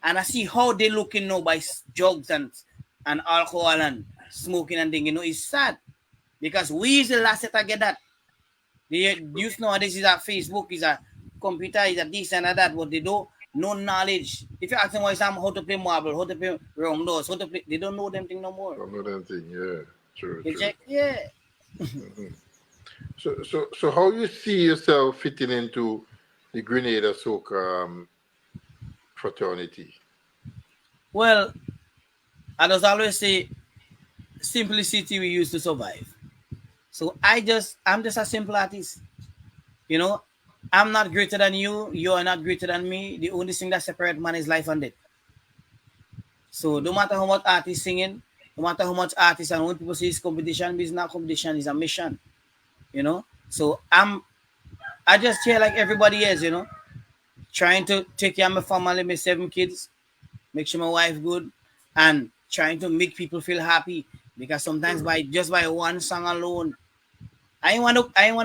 And I see how they looking now by drugs and alcohol and smoking and things, you know, it's sad. Because we is the last set to get that. The youth nowadays is a Facebook, is a computer, is a this and that, but they don't no knowledge. If you ask them how to play marble, how to play round doors, how to play, they don't know them thing no more. Don't know them thing, yeah. True. Check, yeah. So how you see yourself fitting into the Grenada soca fraternity? Well, I just always say simplicity we use to survive. So I'm just a simple artist. You know, I'm not greater than you. You are not greater than me. The only thing that separates man is life and death. So no matter how much artist singing, No matter how much artists and when people say it's competition, it's not competition, it's a mission. So I just here like everybody else, trying to take care of my family, my 7 kids, make sure my wife good, and trying to make people feel happy. Because sometimes by one song alone, I ain't want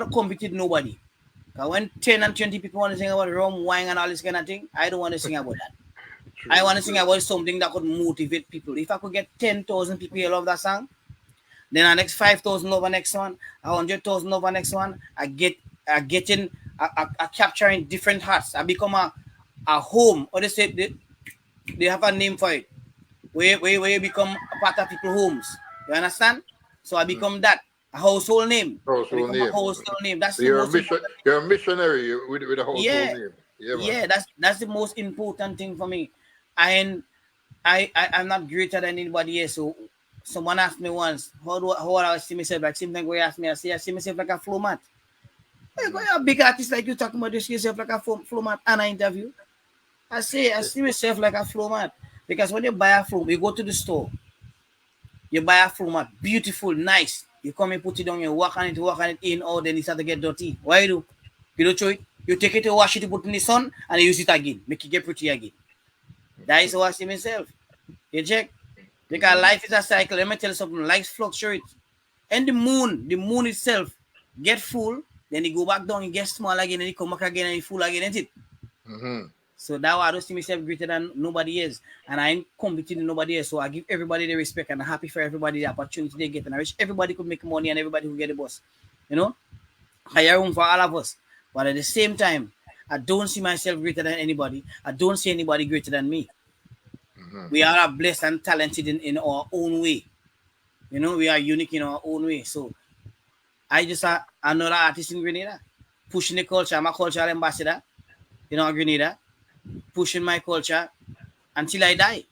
to compete with nobody. Because when 10 and 20 people want to sing about rum, wine, and all this kind of thing, I don't want to sing about that. I want to sing about something that could motivate people. If I could get 10,000 people who love that song, then the next 5,000 over next one, 100,000 over next one, I capturing different hearts. I become a home, or they have a name for it, where you become a part of people's homes. You understand? So I become that a household name. Household name. A household name. That's so the most you're a missionary with a household name. Yeah, that's the most important thing for me. And I'm not greater than anybody else. So someone asked me once, how do I see myself? Like same thing where you asked me, I see myself like a flow mat. You're a big artist like you talking about, you see yourself like a flow mat and an interview. I see myself like a flow mat. Because when you buy a flow, you go to the store, you buy a flow mat, beautiful, nice. You come and put it on, you work on it in, or then it start to get dirty. Why you do? You don't throw it. You take it to wash it, you put it in the sun, and you use it again. Make it get pretty again. That is how I see myself. You check? Because life is a cycle. Let me tell you something. Life fluctuates. And the moon itself get full, then you go back down, you get small again, and you come back again, and you full again, isn't it? Mm-hmm. So that's why I don't see myself greater than nobody else. And I ain't competing with nobody else. So I give everybody the respect, and I'm happy for everybody the opportunity they get. And I wish everybody could make money and everybody could get the bus. Higher room for all of us. But at the same time, I don't see myself greater than anybody. I don't see anybody greater than me. Mm-hmm. We are blessed and talented in our own way. We are unique in our own way. So I just another artist in Grenada, pushing the culture. I'm a cultural ambassador, Grenada, pushing my culture until I die.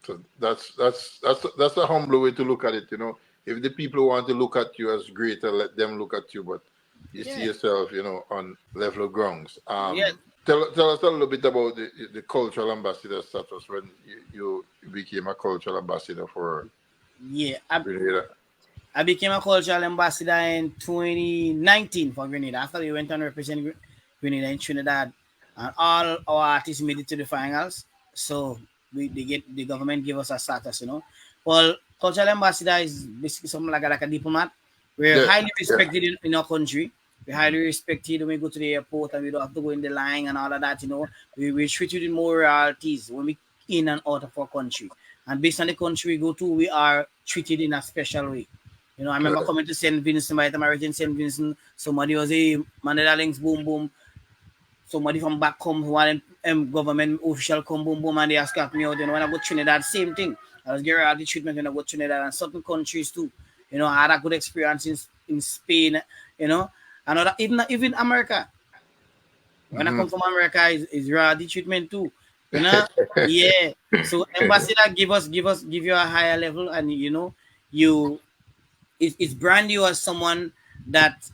So that's a humble way to look at it. If the people want to look at you as greater, let them look at you. But you see yourself, on level grounds. Tell us a little bit about the cultural ambassador status when you became a cultural ambassador for Grenada. I became a cultural ambassador in 2019 for Grenada. After we went and represented Grenada in Trinidad, and all our artists made it to the finals. So the government gave us a status, Well, cultural ambassador is basically something like a diplomat. We're highly respected in our country. We're highly respected when we go to the airport and we don't have to go in the line and all of that, We treat you with more royalties when we in and out of our country. And based on the country we go to, we are treated in a special way. I remember coming to St. Vincent, by the time I reached in St. Vincent, somebody was a Mandella Linkz, boom, boom. Somebody from back home, one government official come, boom, boom, and they asked me out. When I go to Trinidad, same thing. I was getting all the treatment when I go to Trinidad and certain countries too. I had a good experience in Spain, and even America. When I come from America, is the treatment too. Yeah. So ambassador give you a higher level, and it's brand you as someone that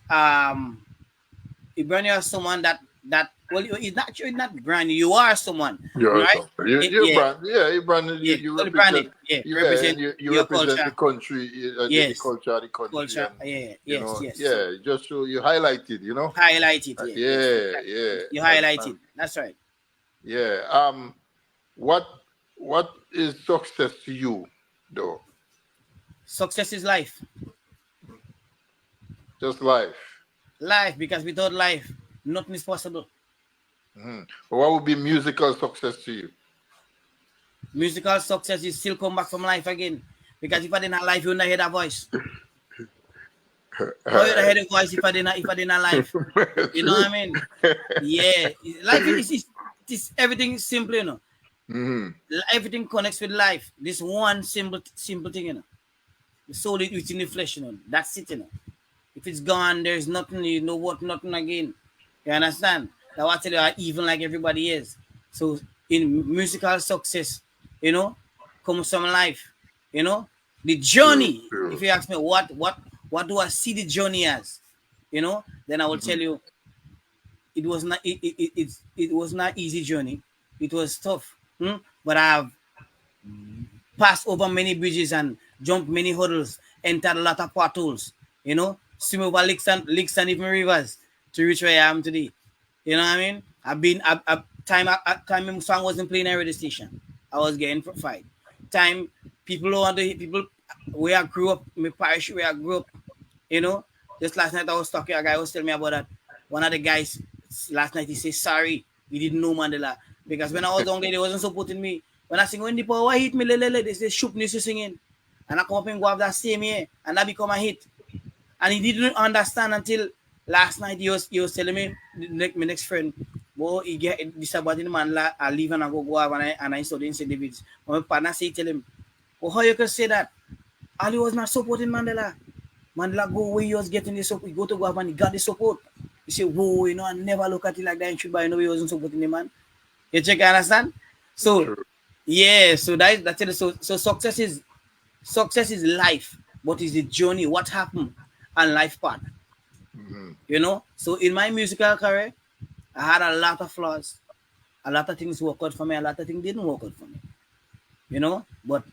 well, it's not brand new. You are someone, right? You represent your culture. The country, the culture of the country. And, just so you highlighted, Highlighted, You highlighted. That's right. Yeah. What is success to you, though? Success is life. Just life. Life, because without life, nothing is possible. Mm-hmm. But what would be musical success to you? Musical success is still come back from life again. Because if I didn't have life, you wouldn't hear that voice. How you hear the voice if I didn't have life? You know what I mean? Yeah. Life is everything is simple, Mm-hmm. Everything connects with life. This one simple thing, The soul is within the flesh, That's it, If it's gone, there's nothing, nothing again. You understand? That's what I tell you, I'm even like everybody is. So in musical success, comes some life. The journey. True. If you ask me what do I see the journey as, then I will tell you it was not it was not easy journey. It was tough. But I've passed over many bridges and jumped many hurdles, entered a lot of potholes, swim over lakes and even rivers to reach where I am today. You know what I mean? I've been time my song wasn't playing at radio station. I was getting fight. Time people who want to people where I grew up, my parish where I grew up, Just last night I was talking, a guy was telling me about that. One of the guys last night he said sorry, he didn't know Mandela. Because when I was down there, they wasn't supporting me. When I sing when the power hit me, they say shoot me singing. And I come up and go up that same year and that become a hit. And he didn't understand until last night he was telling me, my next friend, well, he get this about the man, I leave and I go up and I study in St. David's. My partner say, tell him, well, how you can say that? Ali was not supporting Mandela. Mandela go where he was getting the support. He go to go up and he got the support. You say, whoa, I never look at it like that and should buy, he wasn't supporting the man. You check, understand? So, yeah, so that's it. So success is life, but it's the journey, what happened, and life part. So in my musical career, I had a lot of flaws. A lot of things worked out for me. A lot of things didn't work out for me. But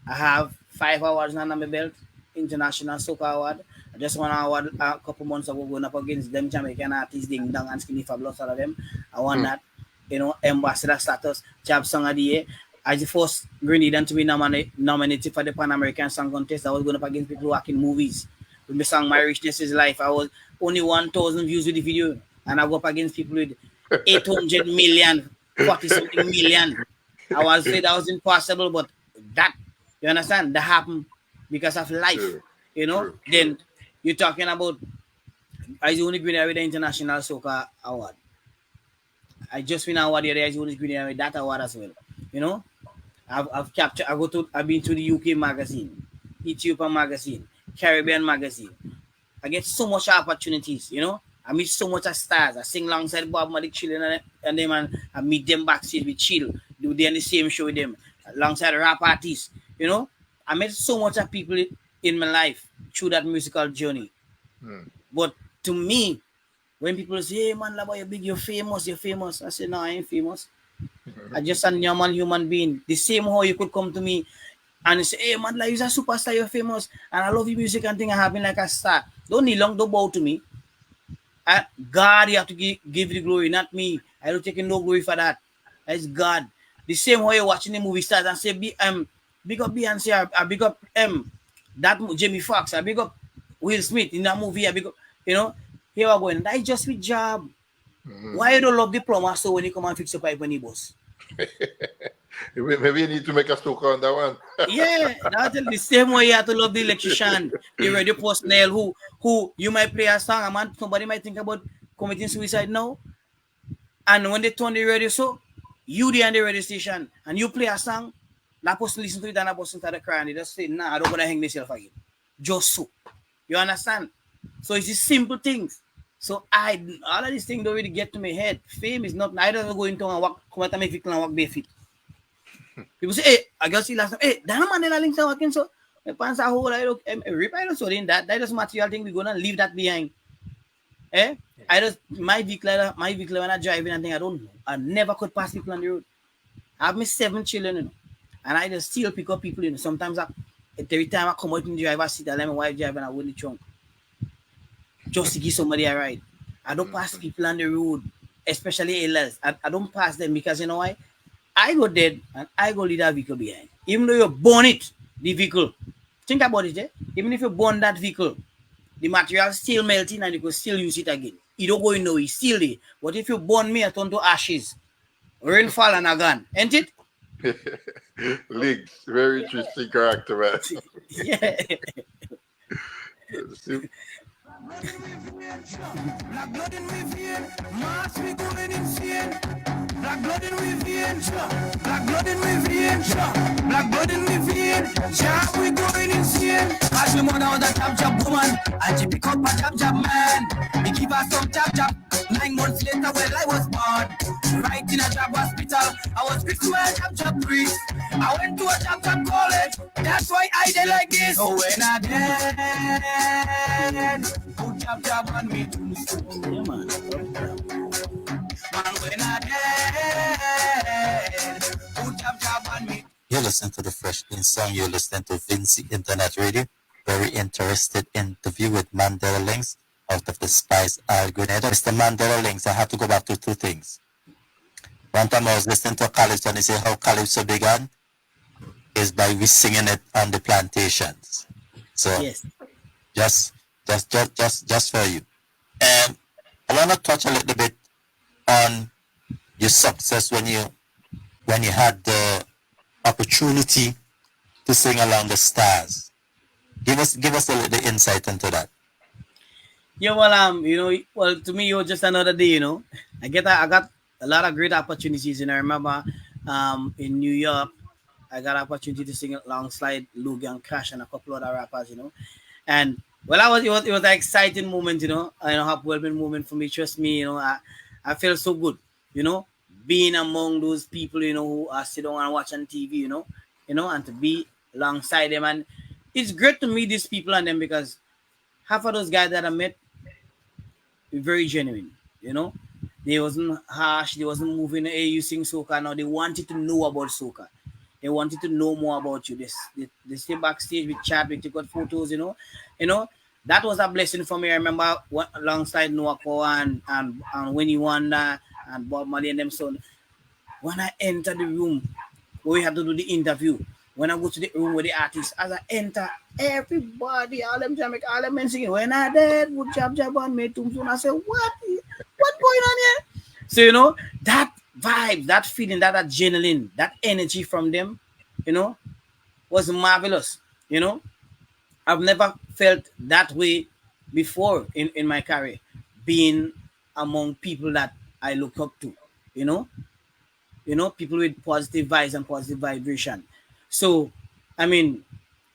I have 5 awards under my belt. International Soca Award. I just won an award a couple months ago going up against them Jamaican artists, Ding Dong and Skinny Fabulous, all of them. I won that. Ambassador status, Jab Song of the Year. As the first Grenadian to be nominated for the Pan American Song Contest, I was going up against people who work in movies. With my song My Richness is Life, I was only 1,000 views with the video. And I go up against people with 800 million, 40-something million. I was saying that was impossible, but that, you understand, that happened because of life. Then you're talking about, I was only Grenadian with the International Soca Award. I just win an award the other day, I was only Grenadian with that award as well. I've been to the UK magazine, Ethiopian magazine, Caribbean magazine. I get so much opportunities, I meet so much stars. I sing alongside Bob Marley, chilling and them, and I meet them backstage with Chill. Do they in the same show with them alongside rap artists. I met so much of people in my life through that musical journey. But to me, when people say, "Hey man, Labo, you're big, you're famous," I say, "No, I ain't famous. I just a normal human being. The same how you could come to me and say, hey man, like, you're a superstar, you're famous, and I love your music and things, I have been like a star. Don't kneel long, don't bow to me. God, you have to give the glory, not me. I don't take no glory for that. That's God. The same way you're watching the movie stars and say, big up Beyonce, I big up that Jamie Foxx, I big up Will Smith in that movie, I big up, here we're going. That's just with job. Why you don't love diploma so when you come and fix your pipe when you boss? Maybe you need to make a soca on that one. Yeah, that's the same way you have to love the electrician, the radio personnel who you might play a song, somebody might think about committing suicide now. And when they turn the radio so, you there on the radio station and you play a song, that person listen to it and that person start to cry and they just say, nah, I don't want to hang myself again. Just so. You understand? So it's the simple things. So all of these things don't really get to my head. Fame is not, I don't go into and walk, come out of my vehicle and walk barefoot. People say, hey, I got see last time, hey, that Mandella Linkz are working so. My pants are whole, I look, rip, I don't so in that just material thing, we're gonna leave that behind. My vehicle when I drive in and thing, I never could pass people on the road. I have my 7 children, and I just still pick up people, Sometimes every time I come out in the driver's seat, I let my wife drive and I wouldn't trunk. Just to give somebody a ride. I don't pass people on the road, especially elders. I don't pass them because you know why? I go dead and I go leave that vehicle behind. Even though you burn it, the vehicle. Think about it, Even if you burn that vehicle, the material still melting and you can still use it again. You don't go in no, it's still there. But if you burn me, I turn to ashes. Rainfall and a gun. Ain't it? Linkz, very interesting character, man. Yeah. Black blood in my vein, mass we going insane. Black blood in my vein, black blood in my vein, black blood in my vein. Chap we going insane. As my mother was a chap woman, and she pick up a chap man. He give her some chap. 9 months later, well I was born. Right in a job hospital, I was fixed to a chap priest. I went to a chap college. That's why I did like this. So when I dead, put chap on me tombstone. Yeah, man. Man, when I dead, put chap on me. You're listening to the Fresh Clean Song. You're listening to Vincy Internet Radio. Very interested interview with Mandella Linkz out of the Spice Isle, Grenada. Mr. Mandella Linkz, I have to go back to two things. One time I was listening to Calypso and he said how Calypso began is by we singing it on the plantations. So Yes. just for you. And I want to touch a little bit on your success when you had the opportunity to sing along the stars. Give us a little insight into that. Yeah, well, to me, it was just another day. I got a lot of great opportunities, and I remember, in New York, I got opportunity to sing alongside Logan Cash and a couple other rappers, and well, it was an exciting moment, a heartwarming moment for me. Trust me, I felt so good, being among those people, who are sitting and watching TV, and to be alongside them, and it's great to meet these people and them because half of those guys that I met very genuine, They wasn't harsh, they wasn't moving, hey, you sing soca now. They wanted to know about soca. They wanted to know more about you. They stay backstage with chat, with got photos, That was a blessing for me. I remember alongside Noako and Winnie Wanda and Bob Marley and them. So when I enter the room where we had to do the interview, when I go to the room with the artists, as I enter, everybody, all them Jamaica, all them men singing, when I did, would jab on me, tombstone. I said, what going on here? So, that vibe, that feeling, that adrenaline, that energy from them, was marvelous. I've never felt that way before in my career, being among people that I look up to, people with positive vibes and positive vibration. So, I mean,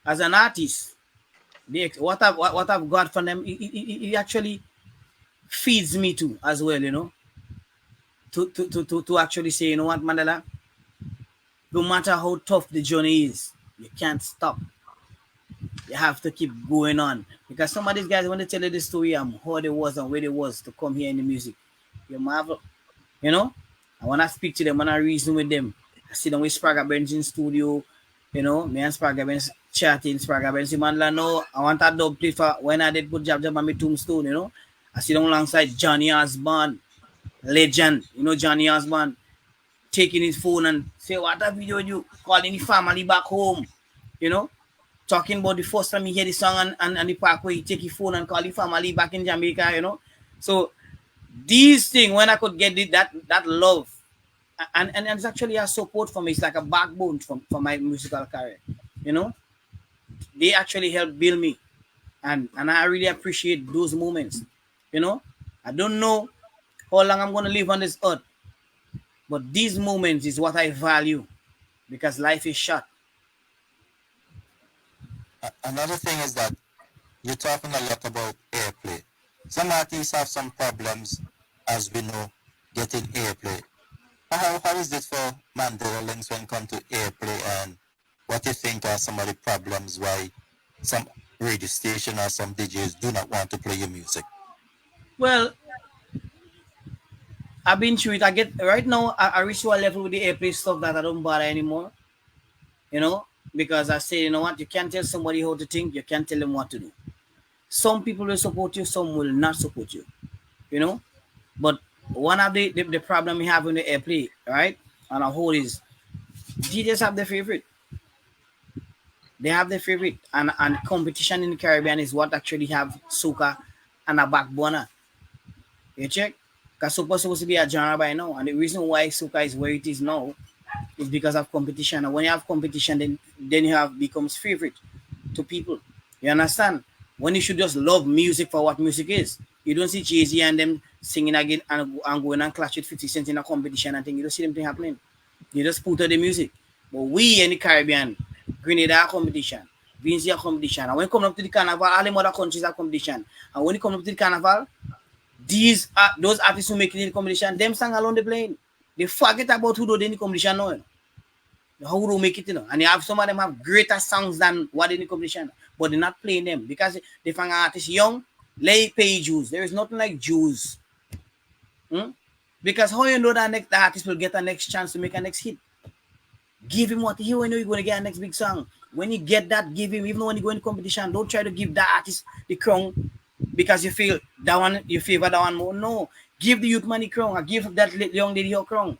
as an artist, what I've got from them, it actually feeds me too as well, to actually say, you know what, Mandela, no matter how tough the journey is, you can't stop. You have to keep going on because some of these guys, when they tell you the story, how they was and where they was to come here in the music, you marvel, I want to speak to them, when I reason with them. I sit down with Spraga Benz in studio, me and Spraga Benz chatting. Spraga Benz, Mandela, no, I want that dub play for when I did put Jab on my tombstone, I sit down alongside Johnny Osborne, legend, Johnny Osborne, taking his phone and say, what a video you calling the family back home, talking about the first time he hear the song and the park where he take his phone and call the family back in Jamaica, So these things, when I could get that love, and it's actually a support for me, it's like a backbone for my musical career, They actually help build me. And I really appreciate those moments, I don't know how long I'm going to live on this earth, but these moments is what I value because life is short. Another thing is that you're talking a lot about airplay. Some artists have some problems, as we know, getting airplay. How is it for Mandella Linkz when it comes to airplay, and what do you think are some of the problems why some radio station or some DJs do not want to play your music? Well, I've been through it. I get right now. I reach to a level with the airplay stuff that I don't bother anymore. Because I say, you know what, you can't tell somebody how to think. You can't tell them what to do. Some people will support you. Some will not support you. But one of the problem we have in the airplay, right, on a whole is DJs have their favorite. They have their favorite, and competition in the Caribbean is what actually have soca and a backbone. You check? Because soca is supposed to be a genre by now, and the reason why soca is where it is now is because of competition. And when you have competition, then you have becomes favorite to people. You understand? When you should just love music for what music is. You don't see Jay-Z and them singing again and going and clash with 50 Cent in a competition and thing. You don't see them thing happening. You just put out the music. But we in the Caribbean, Grenada competition, Vinci competition. And when you come up to the carnival, all the other countries are competition. And when you come up to the carnival, those artists who make it in the competition, them sang along the plane. They forget about who do in the competition now. How do make it, And you have some of them have greater songs than what in the competition, but they're not playing them because they find artists young, they pay Jews. There is nothing like Jews. Because how you know that the artist will get a next chance to make a next hit? Give him what he know you're gonna get a next big song. When you get that, give him. Even when you go in competition, don't try to give that artist the crown because you feel that one you favor that one more. No, give the youth money crown. Or give that young lady her crown.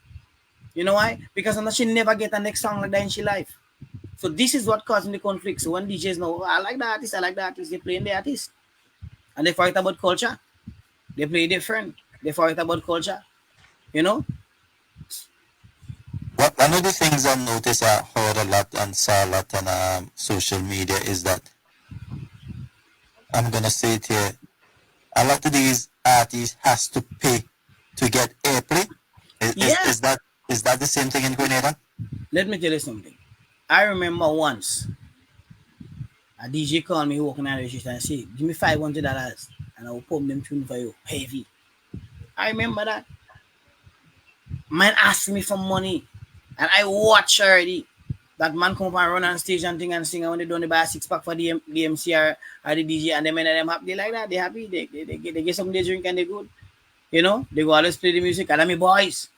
You know why? Because she never get a next song like that in she life. So this is what causing the conflict. So when DJs know, oh, I like the artist, they playing the artist. And they fight about culture. They play different. They fight about culture. You know? One of the things I noticed, I heard a lot and saw a lot on social media is that, I'm gonna say it here, a lot of these artists has to pay to get airplay. Yeah. Is that the same thing in Grenada? Let me tell you something. I remember once a DJ called me walking down the street and said, give me $500 and I will pump them tune for you. Heavy. I remember that. Man asked me for money. And I watch already. That man come up and run on stage and thing and sing. And when they done, they buy a 6-pack for the MCR or the DJ, and them and them happy. They like that. They happy. They get something they drink and they good. You know, they go always play the music. And me boys.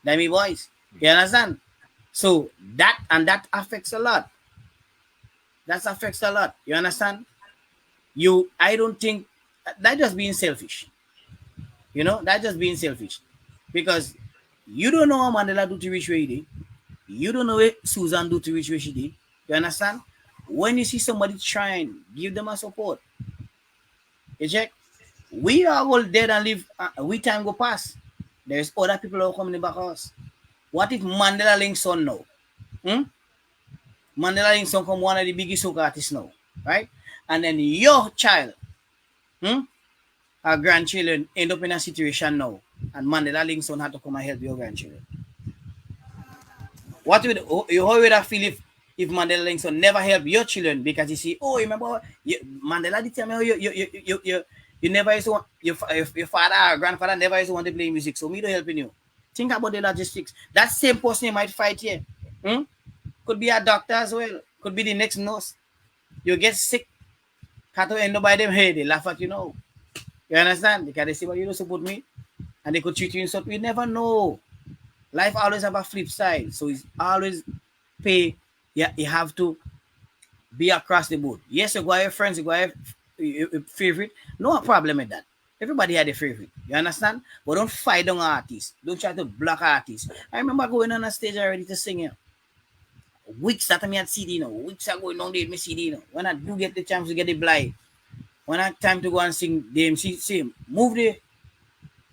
You understand? So that affects a lot. That affects a lot. You understand? I don't think that just being selfish. You know, that just being selfish. Because you don't know how Mandela do to reach where he did. You don't know what Susan do to reach where she did. You understand? When you see somebody trying, give them a support. You check? We are all dead and live. We time go past. There's other people who are coming back us. What if Mandela Linkz son now? Mandela Linkz son come one of the biggest soca artists now, right? And then your child, our grandchildren end up in a situation now, and Mandela Linkz son had to come and help your grandchildren. How would I feel if Mandela Linkz son never help your children because you see, oh, remember Mandela did tell me you never used to want your father or grandfather never used to want to play music, so me to helping you. Think about the logistics. That same person you might fight here. Could be a doctor as well. Could be the next nurse. You get sick. Can't end up by them. Hey, they laugh at you now. You understand? Because they say, well, you don't support me. And they could treat you in something. You never know. Life always have a flip side. So it's always pay. Yeah, you have to be across the board. Yes, you go have your friends, you go have your favorite. No problem with that. Everybody had a favorite. You understand? But don't fight on artists. Don't try to block artists. I remember going on a stage already to sing here. Weeks after me had CD, weeks ago, don't date me CD. When I do get the chance to get the blind, when I have time to go and sing, the MC say, move the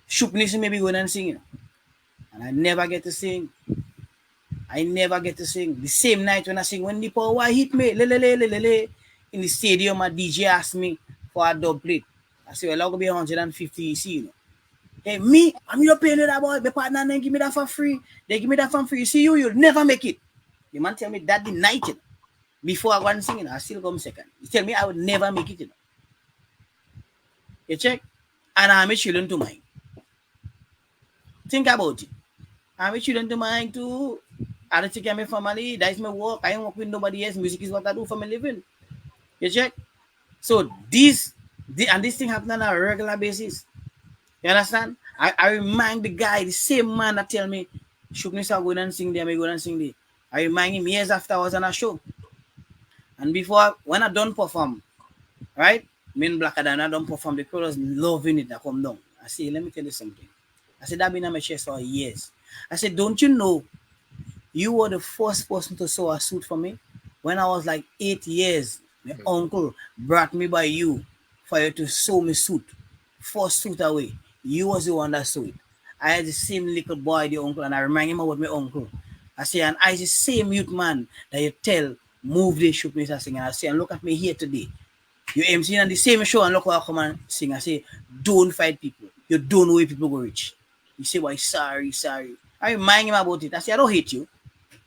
shoopness, maybe go and sing. And I never get to sing. The same night when I sing, when the power hit me, in the stadium, a DJ asked me for a dub plate. I said, well, I'll go be 150 EC, Hey, me, I'm not paying that boy. The partner then give me that for free. They give me that for free. You see, you'll never make it. The man tell me that the night, before I go and sing, I still come second. He tell me I would never make it, You check? And I'm a children to mine. Think about it. I'm a children to mine too. I don't take care of my family. That is my work. I don't work with nobody else. Music is what I do for my living. You check? So this thing happen on a regular basis. You understand? I remind the guy, the same man that tell me, Shuknis are going and sing there, me go and sing there. I remind him years after I was on a show. And before, when I done perform, right? Me and Blacker than I done perform, the crowd was loving it. I come down. I say, let me tell you something. I said, that been on my chest for years. I said, don't you know, you were the first person to sew a suit for me? When I was like 8 years, my uncle brought me by you for you to sew me suit. First suit away. You was the one that sewed it. I had the same little boy, the uncle, and I remind him about my uncle. I say, and I the same youth man that you tell, move the shoot me to sing. And I say, and look at me here today. You MC on the same show and look how I come and sing. I say, don't fight people. You don't know where people go reach. You say, why, sorry. I remind him about it. I say, I don't hate you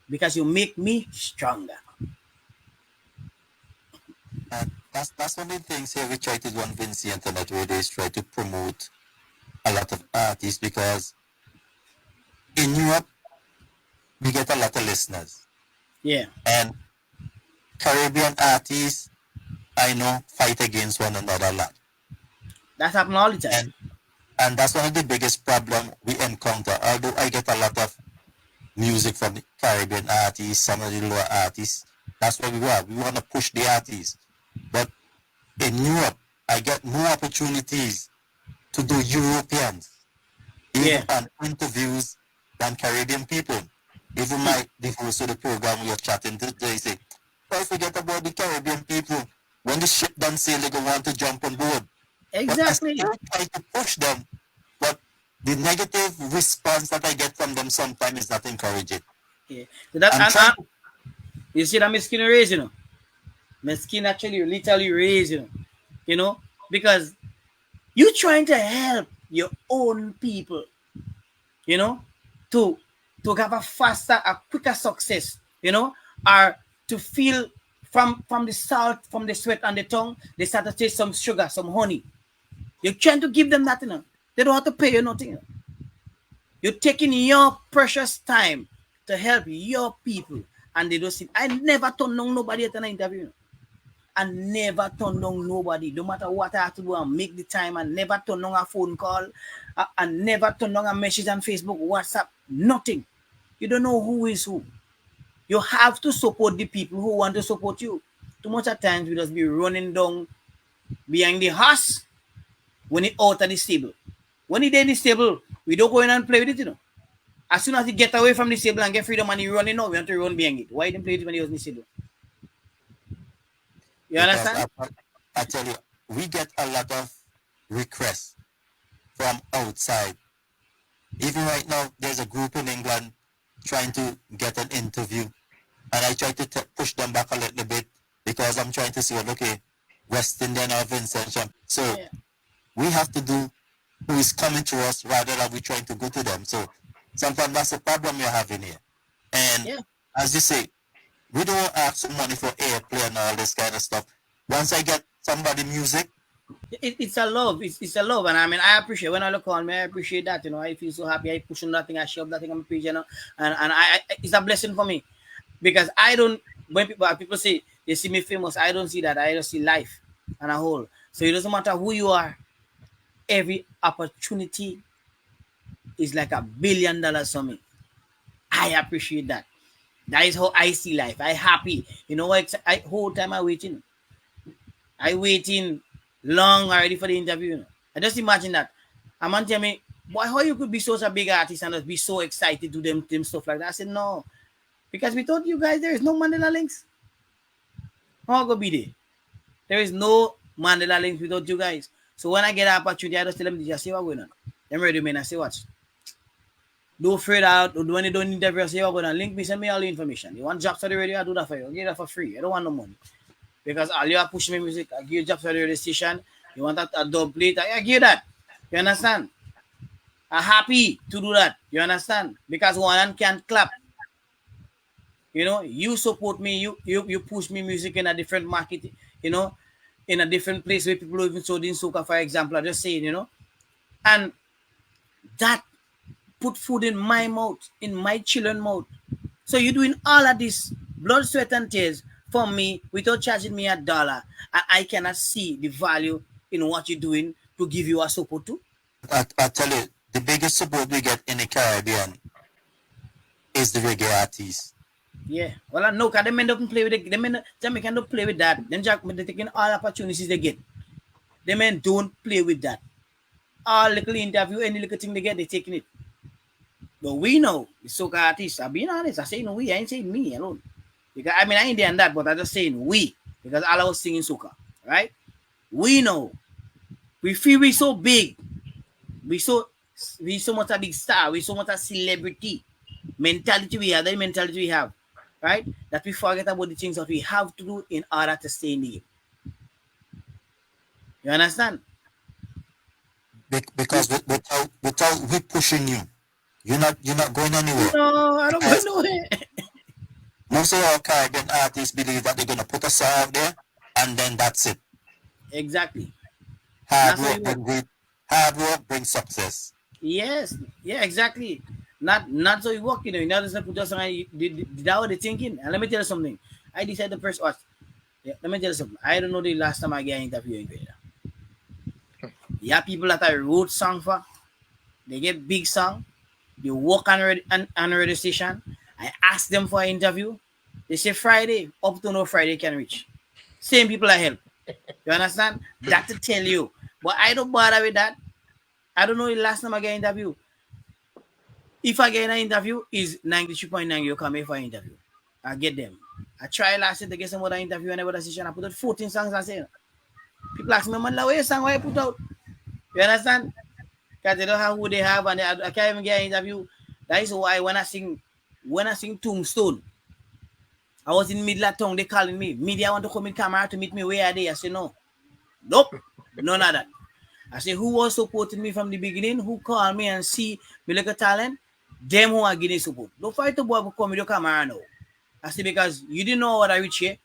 because you make me stronger. That's one of the things here we try to do on Vinci Internet where they try to promote a lot of artists because in Europe we get a lot of listeners. Yeah. And Caribbean artists, I know, fight against one another a lot. That's happening all the time. And that's one of the biggest problems we encounter. Although I get a lot of music from the Caribbean artists, some of the lower artists. That's what we want. We want to push the artists. But in Europe, I get more opportunities to do Europeans, even on interviews than Caribbean people. Even the host of the program we are chatting today say, don't forget about the Caribbean people. When the ship done sail, they go want to jump on board. Exactly. But I still try to push them. But the negative response that I get from them sometimes is not encouraging. Yeah. So that you see that my skin raised, my skin actually literally raised, because you trying to help your own people, to have a faster, a quicker success, or to feel from the salt, from the sweat and the tongue, they start to taste some sugar, some honey. You're trying to give them that, They don't have to pay you nothing. You're taking your precious time to help your people, and they don't see. I never turn down nobody at an interview. I never turn down nobody, no matter what I have to do and make the time. I never turn down a phone call. I never turn down a message on Facebook, WhatsApp, nothing. You don't know who is who. You have to support the people who want to support you. Too much at times we just be running down behind the horse when it out of the stable. When it in the stable, we don't go in and play with it, As soon as he get away from the stable and get freedom and he running out, we want to run behind it. Why didn't play it when he was in the stable? You understand? I tell you, we get a lot of requests from outside. Even right now, there's a group in England trying to get an interview, and I try to push them back a little bit because I'm trying to see, okay, West Indian or Vincent. So we have to do who is coming to us rather than we trying to go to them. So sometimes that's the problem you're having here. And as you say, we don't ask for money for airplay and all this kind of stuff. Once I get somebody music, it's a love. It's a love, and I mean, I appreciate when I look on me. I appreciate that. I feel so happy. I push on that thing. I shove that thing on my page, and I it's a blessing for me because I don't. When people say they see me famous, I don't see that. I just see life and a whole. So it doesn't matter who you are. Every opportunity is like $1 billion for me. I appreciate that. That is how I see life. I happy. You know what? Whole time I waiting. I waiting long already for the interview. I just imagine that. A man tell me, boy, how you could be such a big artist and just be so excited to do them stuff like that? I said, no. Because we told you guys there is no Mandella Linkz. How go be there? There is no Mandella Linkz without you guys. So when I get an opportunity, I just tell them, just see what's going on. Them ready, man. I say, watch. Don't afraid out. When you don't interview, I say, what's going on. Link me, send me all the information. You want jobs for the radio, I do that for you. I'll give that for free. I don't want no money. Because all you are pushing me music, I give you jobs for the radio station. You want a dub plate, I give you that. You understand? I'm happy to do that. You understand? Because one hand can't clap. You support me, you push me music in a different market, in a different place where people even sold in soca, for example. I just saying, and that put food in my mouth, in my children's mouth. So you're doing all of this blood, sweat, and tears for me without charging me $1, and I cannot see the value in what you're doing to give you a support too. I tell you, the biggest support we get in the Caribbean is the reggae artists. Yeah, well, I know, because they men don't play with it. They men, Jamaican don't play with that. Them they're taking all opportunities they get. They men don't play with that. All little interview, any little thing they get, they're taking it. But we know, the soca artists, I'm being honest, I say no we, I ain't saying me alone. Because I ain't there that, but I'm just saying we, because all I was singing soca, right? We know. We feel we so big. We so much a big star. We so much a celebrity mentality we have, the mentality we have, right? That we forget about the things that we have to do in order to stay in the game. You understand? Because without we pushing you, you're not going anywhere. No, I don't go nowhere. Most of our Caribbean artists believe that they're gonna put a song out there and then that's it. Exactly. Hard work brings success. Yes, yeah, exactly. Not so you work, you not just put us on that what they thinking. And let me tell you something. I decided the first let me tell you something. I don't know the last time I get an interview in Grenada. Yeah, people that I wrote song for, they get big song, they work on radio station, I ask them for an interview. They say Friday, up to no Friday can reach. Same people I help. You understand? That to tell you. But I don't bother with that. I don't know the last time I get an interview. If I get an interview, is 93.9 you come here for an interview. I get them. I try last year to get some other interview and other session. I put out 14 songs I say. People ask me, man, where your song why you put out? You understand? Because they don't have who they have and I can't even get an interview. That is why when I sing Tombstone, I was in middle of town, they calling me. Media want to come in camera to meet me where are they? I say no. Nope. None of that. I say who was supporting me from the beginning, who called me and see me like a talent, them who are giving support. Don't fight the boy who come with your camera now. I say because you didn't know what I reach here,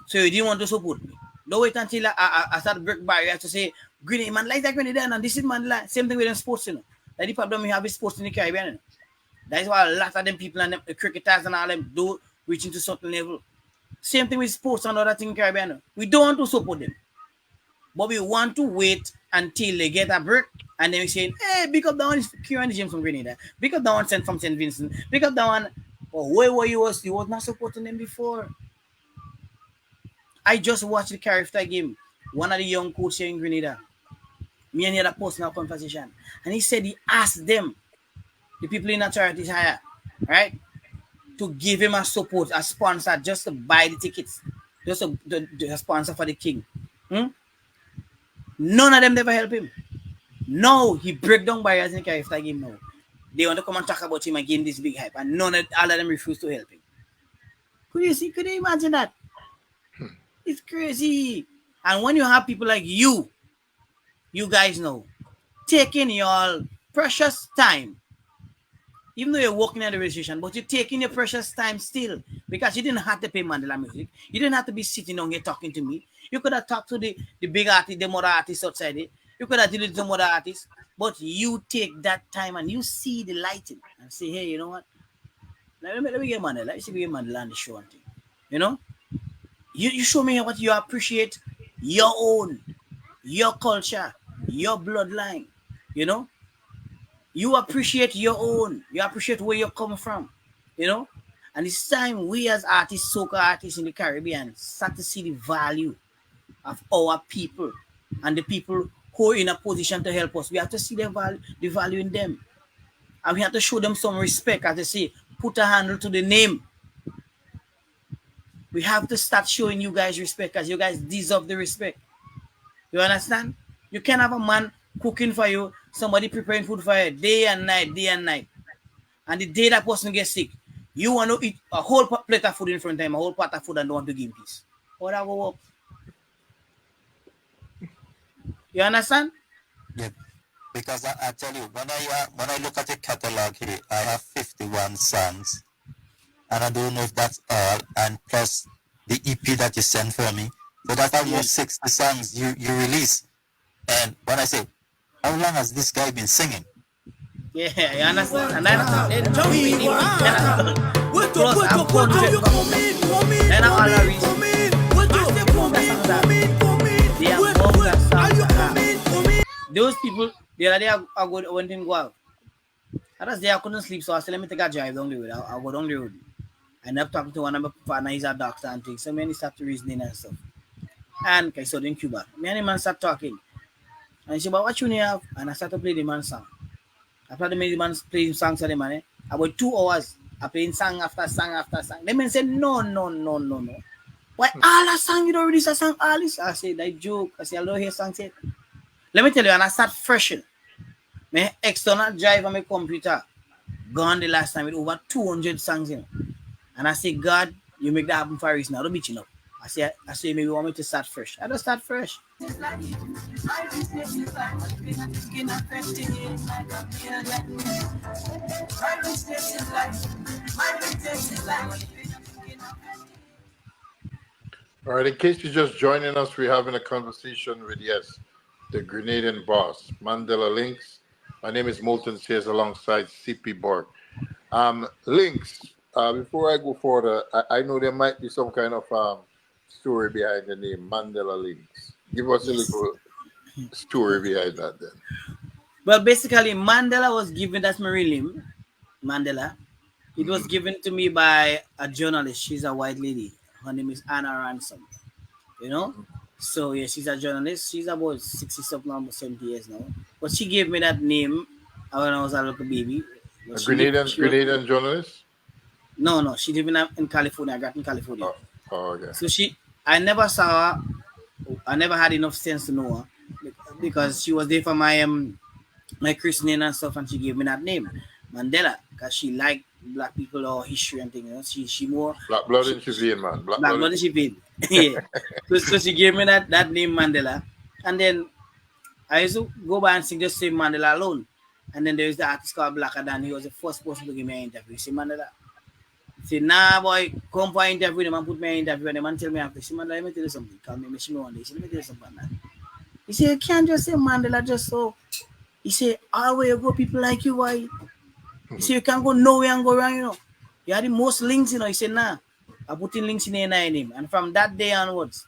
so you didn't want to support me. Don't wait until I start break barrier to say, Grenada, man, like that Grenada, and this is man, same thing with them sports, you know. Like the problem we have is sports in the Caribbean, you know. That is why a lot of them people and them, the cricketers and all them do reach into certain level. Same thing with sports and other things in the Caribbean. You know. We don't want to support them. But we want to wait until they get a break and then we say, hey, pick up that one is Kieran James from Grenada. Pick up that one sent from St. Vincent. Pick up that one. Oh, where were you? You was not supporting them before. I just watched the character game. One of the young coaches here in Grenada. Me and he had a personal conversation. And he said he asked them, the people in authorities higher, right, to give him a support, a sponsor, just to buy the tickets. Just a sponsor for the king. None of them never help him. No, he break down barriers in the character game now. They want to come and talk about him and give him this big hype, and all of them refuse to help him. Could you imagine that? It's crazy. And when you have people like you guys know, taking your precious time, even though you're working at the registration, but you're taking your precious time still, because you didn't have to pay Mandela Music. You didn't have to be sitting down here talking to me. You could have talked to the big artist, the mother artists outside it. You could have dealt with some other artists, but you take that time and you see the lighting and say, hey, you know what? Let me get Mandela. Let me get Mandela on the show and thing. You know? You show me what you appreciate, your own, your culture, your bloodline. You know? You appreciate your own. You appreciate where you're coming from. You know? And it's time we as artists, soca artists in the Caribbean, start to see the value of our people and the people who are in a position to help us. We have to see the value in them. And we have to show them some respect. As they say, put a handle to the name. We have to start showing you guys respect because you guys deserve the respect. You understand? You can't have a man cooking for you, somebody preparing food for you day and night. And the day that person gets sick, you want to eat a whole plate of food in front of him, a whole pot of food, and don't want to give him peace. How that will work? You understand? Yeah, because I tell you, when I look at the catalog here, I have 51 songs, and I don't know if that's all, and plus the EP that you sent for me, so that's almost 60 songs you release. And when I say, how long has this guy been singing? Yeah, you understand? And then don't really plus I'm content. Then I'm all the reason. Those people, the other day I went and go out. Other day I couldn't sleep, so I said, let me take a drive down the road. I'll go down the road. And I'm talking to one of my partners, he's a doctor and things. So many start to reasoning and stuff. And I saw in Cuba. Me and the man start talking. And he said, but what you have? And I started to play the man's song. I played the man's playing songs to the man. About 2 hours, I playing song after song after song. The man said, no. Why all that song you don't release a song all this? I said, that joke. I said, I don't hear songs yet. Let me tell you, and I start fresh. My external drive on my computer gone the last time with over 200 songs in. And I say, God, you make that happen for a reason. I don't beat you up. I say maybe you want me to start fresh. I don't start fresh. All right, in case you're just joining us, we're having a conversation with, the Grenadian boss, Mandella Linkz. My name is Molten Sears alongside CP Borg. Linkz, before I go further, I know there might be some kind of story behind the name Mandella Linkz. Give us a little story behind that then. Well, basically, Mandela was given, that's my real name, Mandela. It was given to me by a journalist. She's a white lady. Her name is Anna Ransom. You know, so yeah, she's a journalist. She's about 60 something, almost 70 years now. But she gave me that name when I was a little baby. But A she lived. Grenadian She was, Grenadian journalist. no, she lived in California. I got in California. Oh, oh okay. So I never saw her. I never had enough sense to know her because she was there for my christening and stuff, and she gave me that name, Mandela, because she liked black people or history and things. You know, she more Black blood she, in Chivian, man. Black black blood in blood she paid. Yeah. So she gave me that name Mandela, and then I used to go by and sing just say Mandela alone. And then there's the artist called Blacker Dan. He was the first person to give me an interview. He said, Mandela. He said, nah, boy, come for an interview. The man put me an interview and the man tell me after. He said, Mandela, let me tell you something. Call me, she me one day. He said, let me tell you something. Man. He said, you can't just say Mandela just so. He said, all where you go, people like you, why? He said, you can't go nowhere and go wrong, you know. You had the most links, you know. He said, nah. I put in links in the name. And from that day onwards,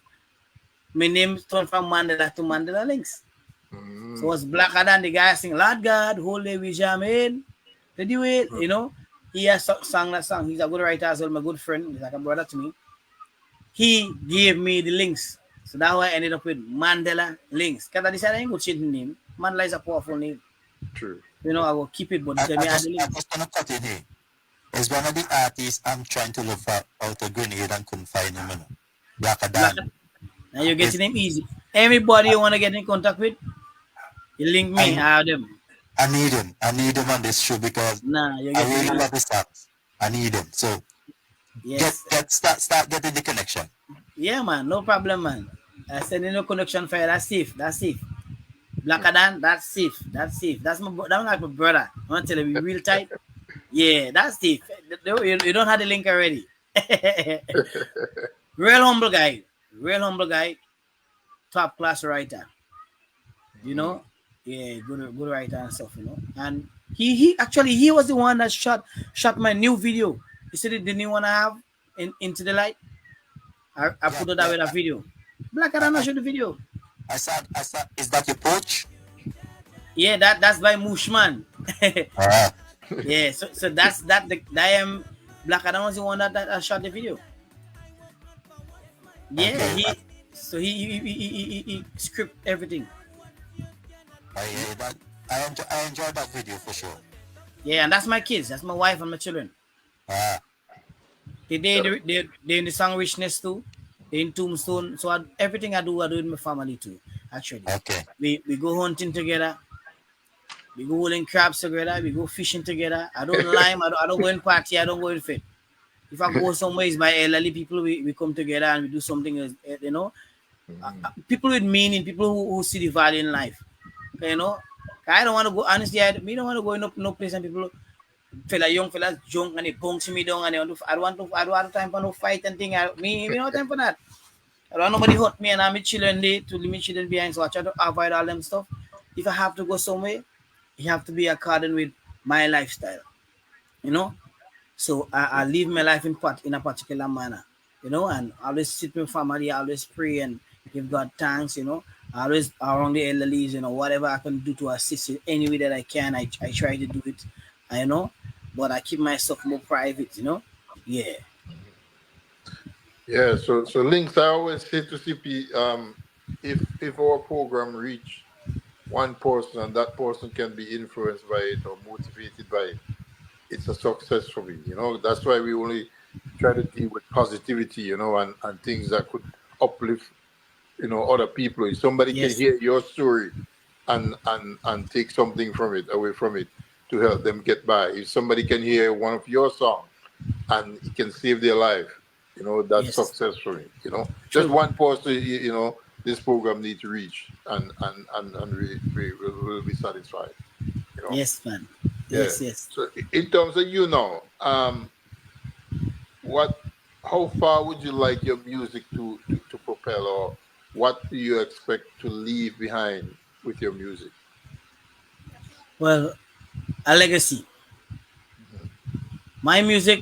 my name turned from Mandela to Mandela Linkz. So it was Blacker than the guy sing, Lord God, holy we jamming. Did you wait? You know, he has sung that song. He's a good writer as well, my good friend. He's like a brother to me. He gave me the links. So that's how I ended up with Mandela Linkz. Because I decided I ain't going to change the name. Mandela is a powerful name. True. You know, I will keep it, but I, tell I me I had just the I links. just wanna cut in here. It's one of the artists I'm trying to look for out of Grenada and couldn't find him. You know. Blacker Blacker. Dan. Now you're getting him easy. Everybody you want to get in contact with, you link me, I have them. I need him. I need him on this show because Nah, you're I getting really him. love his songs. I need him. So Yes. start getting the connection. Yeah, man. No problem, man. I send you no connection file. That's safe. That's safe. Blacker than that's safe. That's safe. That's like my brother. I want to tell you, we real tight. Yeah, that's safe. You don't have the link already. Real humble guy. Real humble guy. Top class writer. You know? Yeah, good writer and stuff, you know. And he actually he was the one that shot my new video. You see the new one I have in Into the Light? I put it out with a video. Blacker than I show the video. I saw. Is that your poach? Yeah, that's by Mushman. Ah, Yeah, so that's I am Black Adam was the one that shot the video. Yeah, okay. he script everything. I hear that. I enjoyed that video for sure. Yeah, and that's my kids. That's my wife and my children. Ah, They in the song Richness too. They in Tombstone. So everything I do with my family too. Actually, okay. we go hunting together. We go holding crabs together. We go fishing together. I don't lime. I don't go in party. I don't go in fit. If I go somewhere, it's my elderly people. We come together and we do something. You know, people with meaning. People who see the value in life. You know, I don't want to go. Honestly, we don't want to go in no place and people, young fellas, junk and they bounce me down and they want to. I don't have time for no fight and thing. Me don't have time for that. I don't want nobody hurt me and I'm children there to leave me children behind. So I try to avoid all them stuff. If I have to go somewhere, it have to be according with my lifestyle. You know. So I live my life in a particular manner, you know, and I always sit with family, I always pray and give God thanks, you know. I always around the elderlies, you know, whatever I can do to assist in any way that I can, I try to do it, you know, but I keep myself more private, you know. Yeah. Yeah. So links. I always say to CP, if our program reach one person and that person can be influenced by it or motivated by it, it's a success for me. You know, that's why we only try to deal with positivity, you know, and things that could uplift, you know, other people. If somebody Yes. can hear your story and take something from it, away from it, to help them get by. If somebody can hear one of your songs and it can save their life, you know, that's Yes. success for me. You know, True. just one person, you know, this program needs to reach and we will be satisfied. You know. Yes, man. Yeah. Yes. So in terms of what, how far would you like your music to propel, or what do you expect to leave behind with your music? Well, a legacy. My music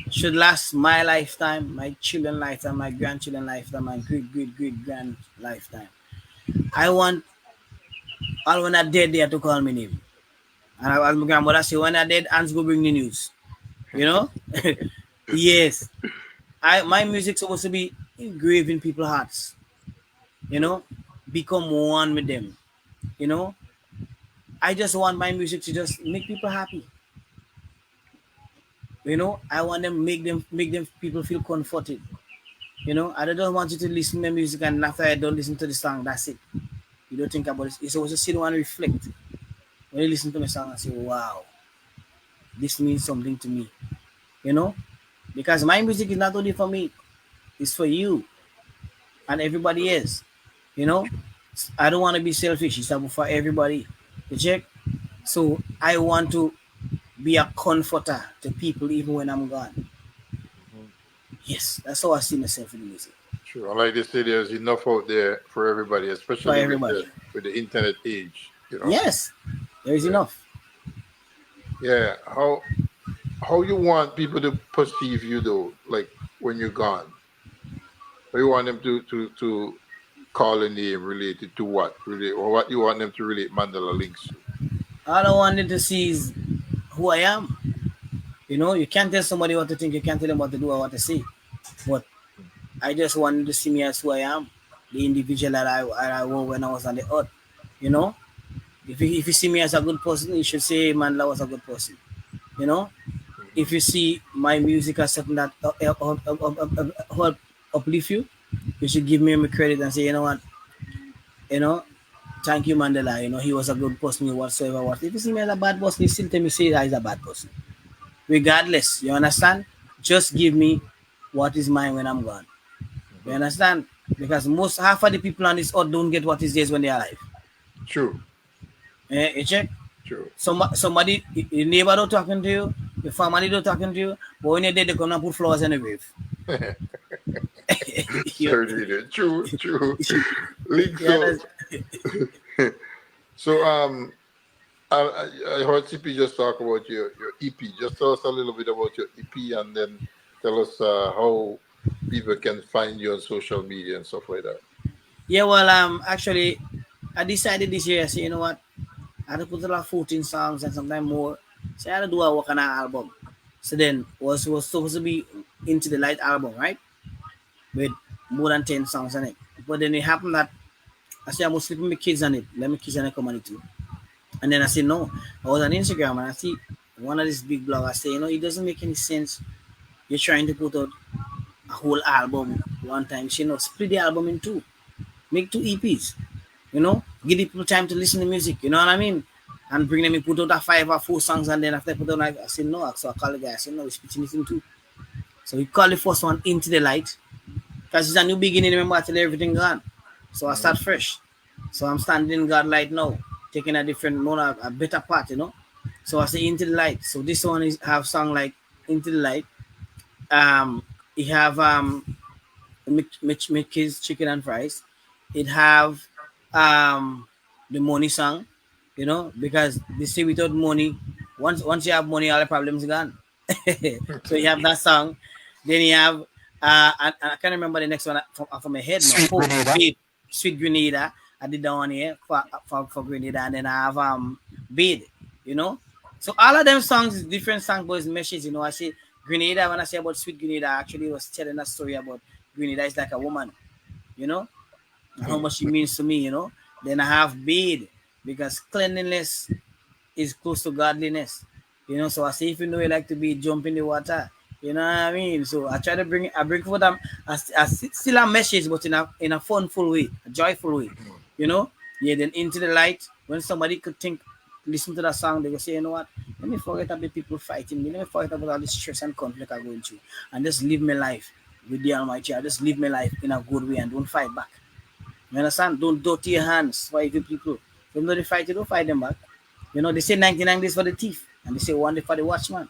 should last my lifetime, my children lifetime, my grandchildren lifetime, my great grand lifetime. I want all when I dead there to call me name. And as my grandmother say, when I dead, ants go bring the news. You know? Yes. My music's supposed to be engraved in people's hearts. You know? Become one with them. You know? I just want my music to just make people happy. You know, I want them make them people feel comforted. You know, I don't want you to listen to music and after I don't listen to the song, that's it. You don't think about it. You're supposed to sit down and reflect. When you listen to my song and say, wow, this means something to me. You know? Because my music is not only for me, it's for you and everybody else. You know? I don't want to be selfish, it's for everybody. You check? So I want to be a comforter to people even when I'm gone. Mhm. Yes, that's how I see myself in the music. Sure. And like they say, there's enough out there for everybody, For especially everybody. with the internet age. You know. Yes, there is Yeah. enough. Yeah. How you want people to perceive you though, like when you're gone? How you want them to call a name related to what? Really, or what you want them to relate Mandela Links to? All I wanted to see is who I am. You know, you can't tell somebody what to think, you can't tell them what to do or what to say. But I just wanted to see me as who I am, the individual that I was when I was on the earth. You know, if you see me as a good person, you should say Mandela was a good person. You know, if Hmm. you see my music as something that help uplift you, you should give me credit and say, you know what, you know, thank you Mandela. You know, he was a good person, whatsoever. What if you see me as a bad person, you still tell me say that he's a bad person. Regardless, you understand? Just give me what is mine when I'm gone. You Hmm. understand? Because most half of the people on this earth don't get what is theirs when they're alive. True. You check? True. Somebody, your neighbor don't talking to you, your family don't talking to you, but when you're dead, they're gonna put flowers in the grave. you, Certainly. True. True. Link. you So understand? so I heard CP just talk about your EP. Just tell us a little bit about your EP, and then tell us how people can find you on social media and stuff like that. Yeah, well, actually, I decided this year, I say, you know what? I had to put like 14 songs and sometimes more. So I had to do a work on an album. So then was supposed to be Into the Light album, right? With more than 10 songs on it. But then it happened that I said I was sleeping with my kids on it. Let my kids on it come on it too. And then I said no. I was on Instagram and I see one of these big bloggers say, you know, it doesn't make any sense. You're trying to put out a whole album one time. So, you know, split the album in two. Make two EPs. You know, give the people time to listen to music. You know what I mean? And bring them in, put out a 5 or 4 songs, and then after I put on, I said no. So I call the guy. I said no, we're splitting it in two. So we call the first one Into the Light because it's a new beginning. Remember, I tell you everything gone. So I Hmm. start fresh. So I'm standing in God light now, taking a different, more a better part. You know. So I say Into the Light. So this one is have song like Into the Light. You have make his chicken and fries. It have um the money song, you know, because they say without money, once you have money, all the problems gone. So you have that song. Then you have I can't remember the next one from my head now. Sweet Oh, Grenada. Babe, Sweet Grenada. I did that one here for Grenada, and then I have Bid, you know. So all of them songs is different song, but it's message, you know. I say Grenada when I say about Sweet Grenada, I actually was telling a story about Grenada is like a woman, you know, and how much she means to me, you know. Then I have Bid because cleanliness is close to godliness. You know, so I say if you know you like to be jump in the water, you know what I mean. So I bring for them still a message, but in a funful way, a joyful way. You know, yeah. Then Into the Light, when somebody could think, listen to that song, they will say, you know what? Let me forget about the people fighting me. Let me forget about all the stress and conflict I'm going through, and just live my life with the Almighty. I just live my life in a good way and don't fight back. You understand? Don't dirty your hands for evil people. Even though they fight you, don't fight them back. You know, they say 99 days for the thief, and they say 1 day for the watchman,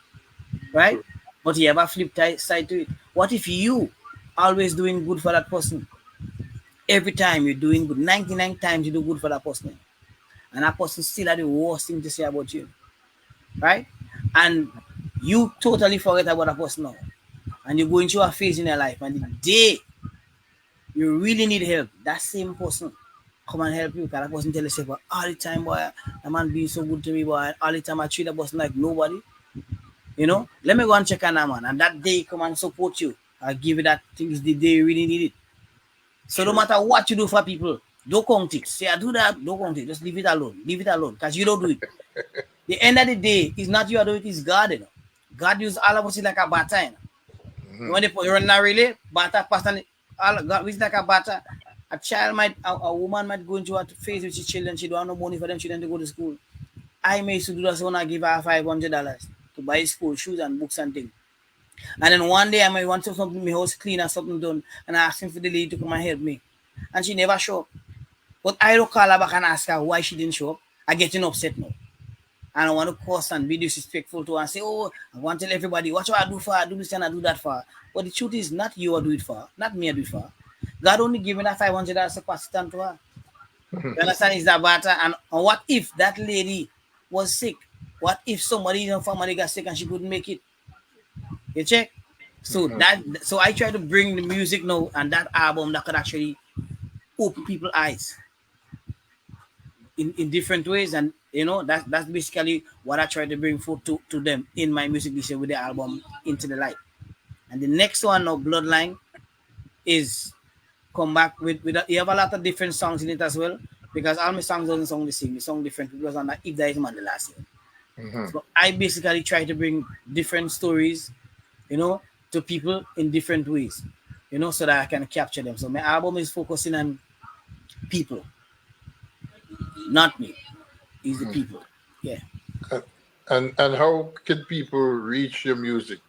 right? True. But you have a side to it. What if you always doing good for that person? Every time you're doing good, 99 times you do good for that person, and that person still had the worst thing to say about you, right? And you totally forget about that person now, and you go into a phase in your life, and the day you really need help, that same person come and help you. Because that person tell you, say, but all the time, boy, that man being so good to me, boy. All the time I treat that person like nobody. Let me go and check on that man. And that day come and support you. I give you that things the day you really need it. So no matter what you do for people, don't count it. Say I do that, don't count it. Just leave it alone. Leave it alone. Because you don't do it. The end of the day, it's not you do it, it's God. God uses all of us like a batter. When they run that relay, batter pass and all God is like a batter. A child a woman might go into a phase with her children. She don't have no money for them children to go to school. I may do that when I give her $500 to buy school shoes and books and things. And then one day I might want something my house clean or something done, and I ask him for the lady to come and help me. And she never show up. But I don't call her back and ask her why she didn't show up. I getting upset now. And I want to curse and be disrespectful to her and say, oh, I want to tell everybody, what I do for her, I do this and I do that for her. But the truth is, not you I do it for her, not me I do it for her. God only giving her $500 to pass it on to her. You understand? Is that matter? And what if that lady was sick? What if somebody in her family got sick and she couldn't make it? You check? So I try to bring the music now and that album that could actually open people's eyes in different ways. And that's basically what I try to bring forth to them in my music this year with the album Into the Light. And the next one now, Bloodline, is come back with you have a lot of different songs in it as well, because all my songs doesn't sound the same. They sound different because on that If There Is Mandela last year. So I basically try to bring different stories, to people in different ways, so that I can capture them. So my album is focusing on people, not me. It's the people. Yeah. And how can people reach your music?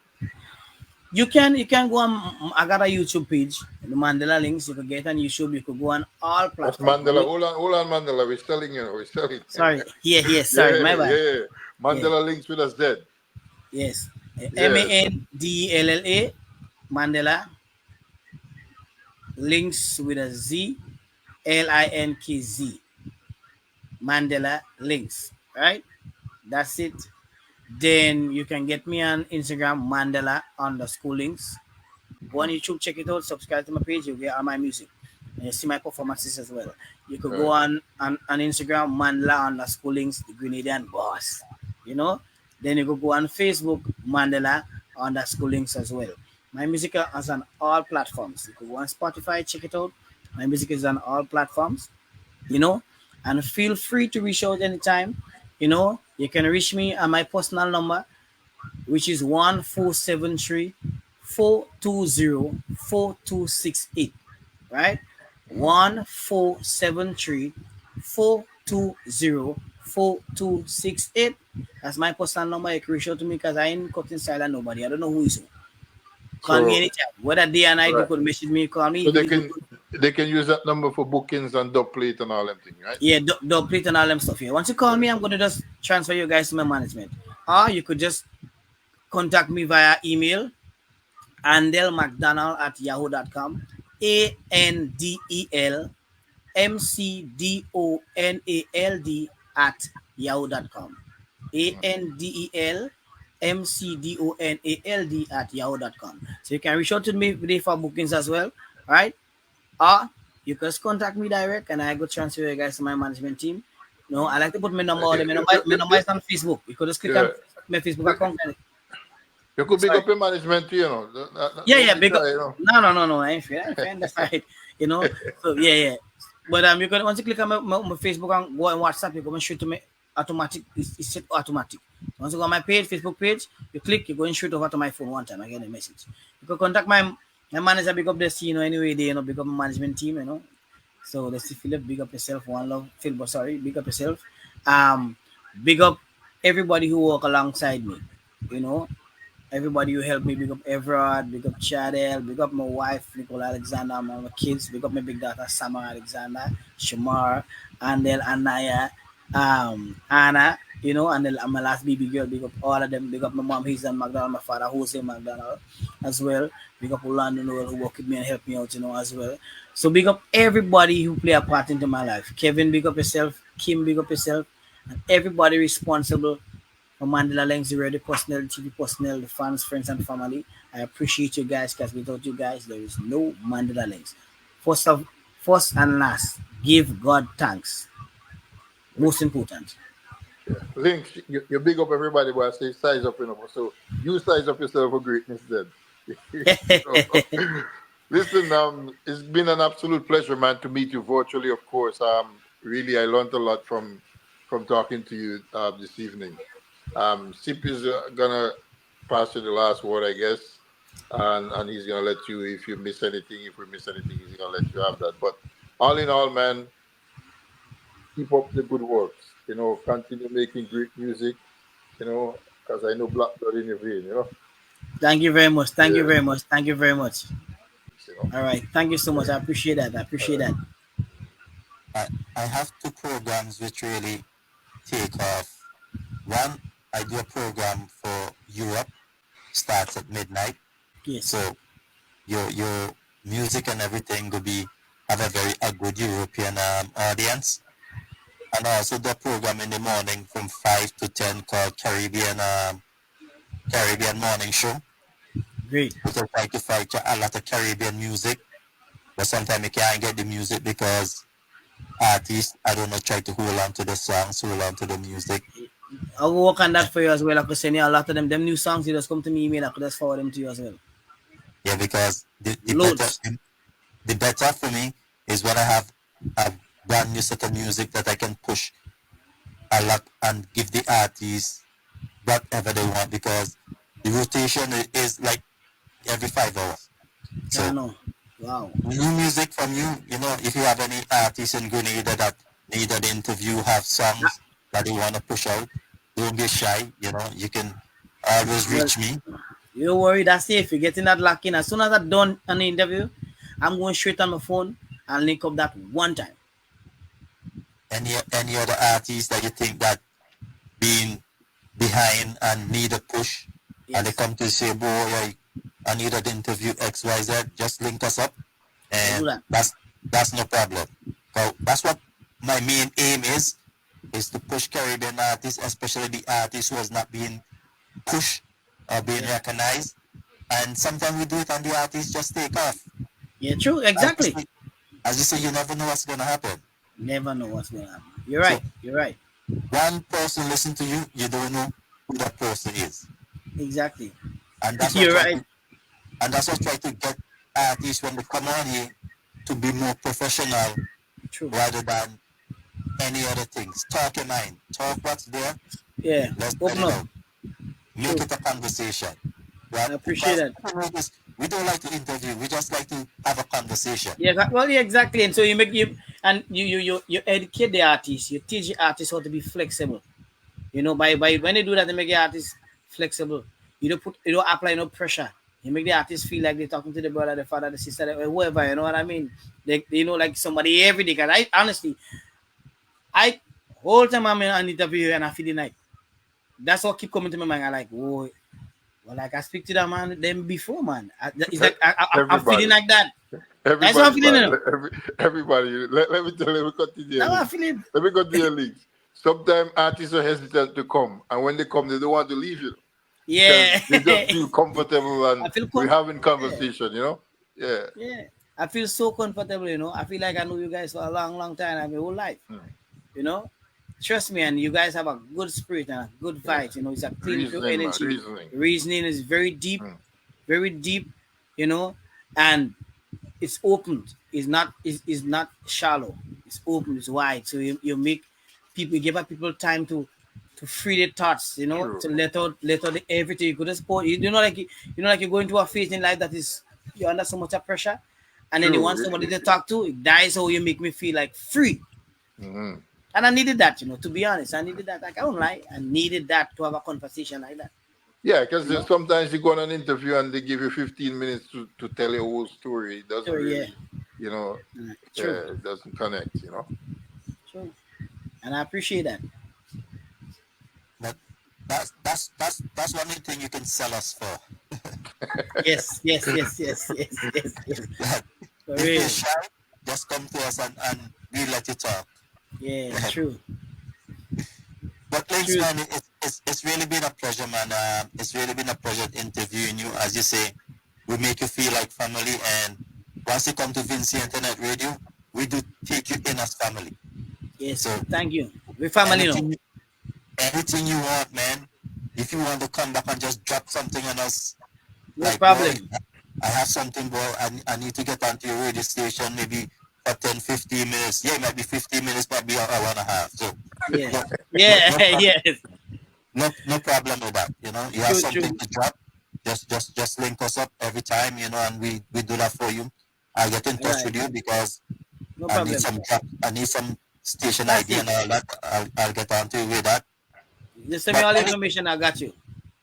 You can go on. I got a YouTube page, the Mandella Linkz. You could get on YouTube. You could go on all That's platforms. Mandela. Hold on, Mandela. We're selling, We're selling. Sorry. Sorry. My bad. Yeah. Mandela Linkz with us dead. Yes. Mandella, Mandela Linkz with a Z, Linkz, Mandella Linkz, right? That's it. Then you can get me on Instagram, Mandela_Linkz. Go on YouTube, check it out, subscribe to my page, you'll get all my music. And you see my performances as well. You could go on Instagram, Mandela_Linkz, the Grenadian boss. Then you could go on Facebook, Mandela_Linkz as well. My music is on all platforms. You could go on Spotify, check it out. My music is on all platforms, and feel free to reach out anytime. You can reach me on my personal number, which is 1473-420-4268. Right? 1473-420-4268. That's my personal number. You can reach out to me because I ain't cutting silent nobody. I don't know who is who. Call me anytime. Whether day and night, you could message me, call me. So they can use that number for bookings and dub plate and all them things, right? Yeah, dub plate and all them stuff here. Once you call me, I'm going to just transfer you guys to my management. Or you could just contact me via email, andelmcdonald@yahoo.com, ANDELMCDONALD@yahoo.com, ANDELMCDONALD@yahoo.com. So you can reach out to me for bookings as well, right? Or you can just contact me direct and I go transfer you guys to my management team. I like to put my number on there. My number is on Facebook. You could just click on my Facebook account. You could pick up your management, Big up. No. I ain't fair. That's right. So yeah. But you can once you click on my Facebook and go on WhatsApp, you go and shoot to me automatic. It's set automatic. Once you go on my page, Facebook page, you click, you go and shoot over to my phone one time. I get a message. You can contact my manager, big up the scene, anyway, they big up my management team, So let's see, Philip, big up yourself, one love, Philip, sorry, big up yourself. Big up everybody who work alongside me, everybody who helped me, big up Everard, big up Chadel, big up my wife, Nicole Alexander, my kids, big up my big daughter, Summer Alexander, Shamar, Andel, Anaya, Anna, and then my last baby girl, big up all of them, big up my mom, Hazel McDonald, my father, Jose McDonald, as well. Big up Orlando Noel who work with me and help me out, as well. So big up everybody who play a part into my life. Kevin, big up yourself. Kim, big up yourself. And everybody responsible for Mandella Linkz, the radio personnel, TV personnel, the fans, friends, and family. I appreciate you guys because without you guys, there is no Mandella Linkz. First and last, give God thanks. Most important. Links, you big up everybody, but I say size up, So you size up yourself for greatness then. You know? Listen, it's been an absolute pleasure, man, to meet you virtually, of course. Really, I learned a lot from talking to you this evening. Sip is gonna pass you the last word, I guess, and he's gonna let you. If you miss anything, if we miss anything, he's gonna let you have that. But all in all, man, keep up the good works. Continue making great music. Because I know black blood in your vein. Thank you very much. Thank you Yeah. very much. Thank you very much. You know. All right. Thank you so much. I appreciate that. I All appreciate right. that. I, I have two programs which really take off. One, I do a program for Europe, starts at midnight. Yes. So your music and everything will be have a good European audience. And also the program in the morning from 5 to 10 called Caribbean Morning Show. Great. We can try to feature a lot of Caribbean music, but sometimes you can't get the music because artists, I don't know, try to hold on to the songs, hold on to the music. I'll work on that for you as well. I could send you a lot of them new songs. You just come to me email. I could just forward them to you as well. Yeah, because Loads. the better for me is when I have a brand new set of music that I can push a lot and give the artists whatever they want, because the rotation is like every 5 hours. So I know. Wow. new music from you, if you have any artists in Grenada that need an interview, have songs that they want to push out, don't be shy, you can always Well, reach me. you don't worry. That's it. If you're getting that lock in, as soon as I'm done an interview, I'm going straight on my phone and link up that one time. Any other artists that you think that being behind and need a push, and they Yes. come to say, boy, I need an interview XYZ, just link us up, I'll do and that. that's no problem. So that's what my main aim is to push Caribbean artists, especially the artists who has not been pushed or being Yeah. recognized. And sometimes we do it and the artists just take off. Yeah, true. As you Exactly. say, as you say, you never know what's gonna happen. Never know what's going to happen. You're So right. You're right. one person listen to you, you don't know who that person is. Exactly. And that's what You're try right. to and that's what try to get artists when they come on here to be more professional True. rather than any other things. Talk your mind. Talk what's there. Yeah. Let's get Open it up. out. Make True. it a conversation. I appreciate Because that. we don't like to interview. We just like to have a conversation. Yeah. Well, yeah, exactly. And so you educate the artists. You teach the artists how to be flexible. By when they do that, they make the artists flexible. You don't apply no pressure. You make the artists feel like they're talking to the brother, the father, the sister, whoever. You know what I mean? They like somebody every day. Cause I honestly, I whole time I'm in an interview and I feel the night. That's what keep coming to my mind. I like, whoa. Well, like I speak to that man them before, man. It's like I'm feeling Everybody, like that. That's what I'm everybody, feeling. man. Everybody. Let me tell you. Let me continue. That's what I'm feeling. Let me continue, Links. Sometimes artists are hesitant to come, and when they come, they don't want to leave you because Yeah. they just feel comfortable and I feel we're having yeah. conversation. Yeah. Yeah. I feel so comfortable. I feel like I know you guys for a long, long time, my whole life. Mm. You know? Trust me, and you guys have a good spirit and a good Yeah. fight. It's a clean, pure Reasoning, man. energy. Reasoning. Reasoning is Mm. very deep, and it's open. It's not shallow. It's open, it's wide. So you make people, you give up people time to free their thoughts, True. to let out everything. You could just pour, like you go into a phase in life that is you're under so much pressure, and then you True. want somebody to talk to. That is how you make me feel like free. Mm-hmm. And I needed that, to be honest. I needed that. Like, I don't lie. I needed that to have a conversation like that. Yeah, because You know? sometimes you go on an interview and they give you 15 minutes to tell your whole story. It doesn't So yeah, really, you know, true, it doesn't connect. true. And I appreciate that. But that's one thing you can sell us for. Yes. For If real. you're shy, just come to us and we let you talk. Yeah, true. But thanks, True. man. It's really been a pleasure, man. It's really been a pleasure interviewing you. As you say, we make you feel like family. And once you come to Vinci Internet Radio, we do take you in as family. Yes. So Thank you. We're family now. anything you want, man. If you want to come back and just drop something on us, No like, boy, problem. I have something, boy. I need to get onto your radio station maybe for 10, 15 minutes. Yeah, it might be 15 minutes, might be an hour and a half. So, Yes. no, Yeah. problem, Yes. no problem with that. You know, you have True. something True. to drop. Just link us up every time, you know, and we do that for you. I'll get in All touch right. with you because No I need problem. some drop. I need some station That's ID it. and all that. I'll get onto you with that. Just send me But all the information. I got you.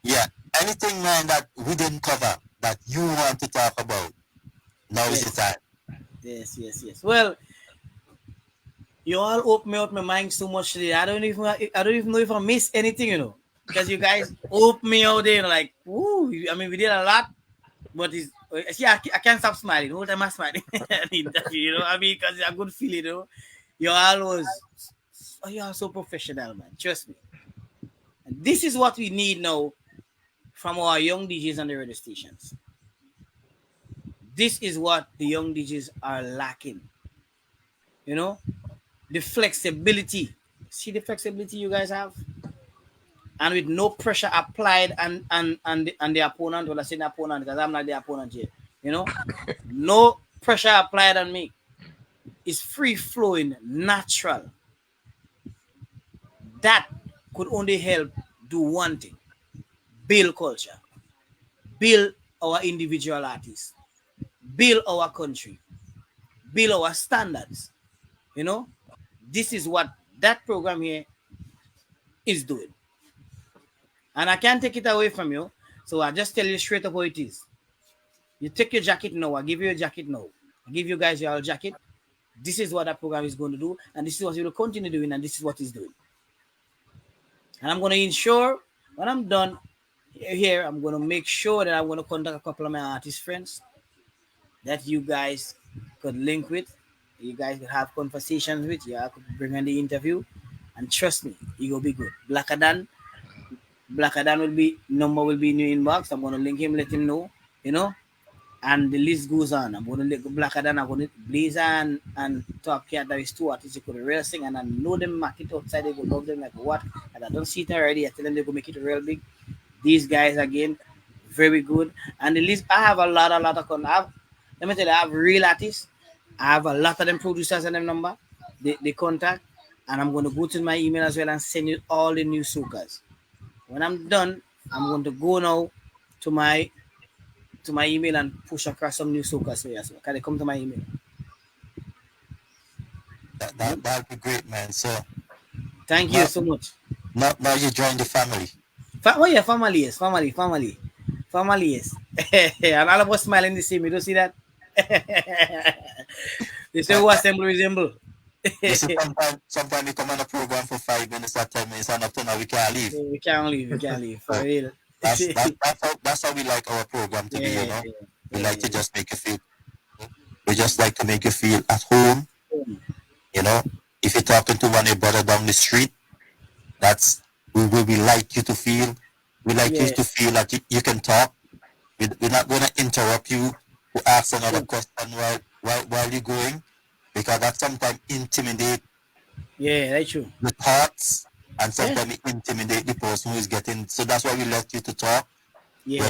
yeah, anything, man, that we didn't cover that you want to talk about, now is the Yes. time. Yes. Yes. Yes. Well, you all open me up my mind so much today. I don't even know if I missed anything, because you guys open me out there, like, woo. I mean, we did a lot, but it's see, I can't stop smiling. The whole time I'm smiling. At the interview, I mean, because it's a good feeling, You all was, oh, you are so professional, man. Trust me. And this is what we need now from our young DJs on the radio stations. This is what the young DJs are lacking. You know, the flexibility. See the flexibility you guys have, and with no pressure applied and the opponent. Well, I say the opponent because I'm not the opponent here. No pressure applied on me. It's free flowing, natural. That could only help do one thing: build culture, build our individual artists, build our country, build our standards. You know, this is what that program here is doing. And I can't take it away from you. So I just tell you straight up how it is. You take your jacket now. I give you a jacket now. I give you guys your jacket. This is what that program is going to do. And this is what it will continue doing. And this is what it's doing. And I'm going to ensure when I'm done here, I'm going to make sure that I'm going to contact a couple of my artist friends that you guys could link with. You guys could have conversations with. You could bring in the interview. And trust me, it will be good. Blacker Dan will be number will be in your inbox. I'm gonna link him, let him know, and the list goes on. I'm gonna link Blacker Dan, I'm gonna Blazer and Top Cat. There is two artists who could real sing, and I know them market outside. They go love them like what, and I don't see it already. I tell them they go make it real big. These guys again, very good. And the list, I have a lot of let me tell you, I have real artists. I have a lot of them producers and them number. They contact, and I'm gonna go to my email as well and send you all the new soccas. When I'm done, I'm going to go now to my email and push across some new soccas for you as well. Can they come to my email? That'd be great, man. So Thank you now, so much. now you join the family. Oh yeah, family, yes. Family, yes. And all of us smiling the same. You don't see that? They say who assemble resemble. You see, sometimes we come on a program for 5 minutes or 10 minutes, and up to now we can't leave. We can't leave. For real. That's how we like our program to be, We like to just make you feel. We just like to make you feel at home. You know, if you're talking to one of your brother down the street, that's we like you to feel. We like you to feel that you can talk. We're not going to interrupt you to ask another question while you're going, because that sometimes intimidate. Yeah, that's true. The thoughts, and sometimes it intimidate the person who is getting. So that's why we let you to talk. Yeah.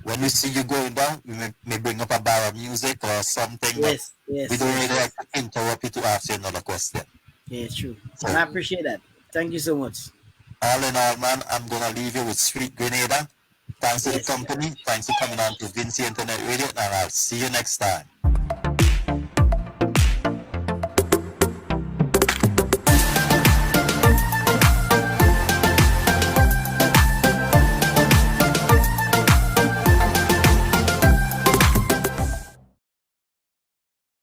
When we see you going down, we may bring up a bar of music or something. Yes. We don't really like to interrupt you to ask you another question. Yeah, it's true. So, and I appreciate that. Thank you so much. All in all, man, I'm gonna leave you with Sweet Grenada. Thanks to the company. Thanks for coming on to Vinci Internet Radio, and I'll see you next time.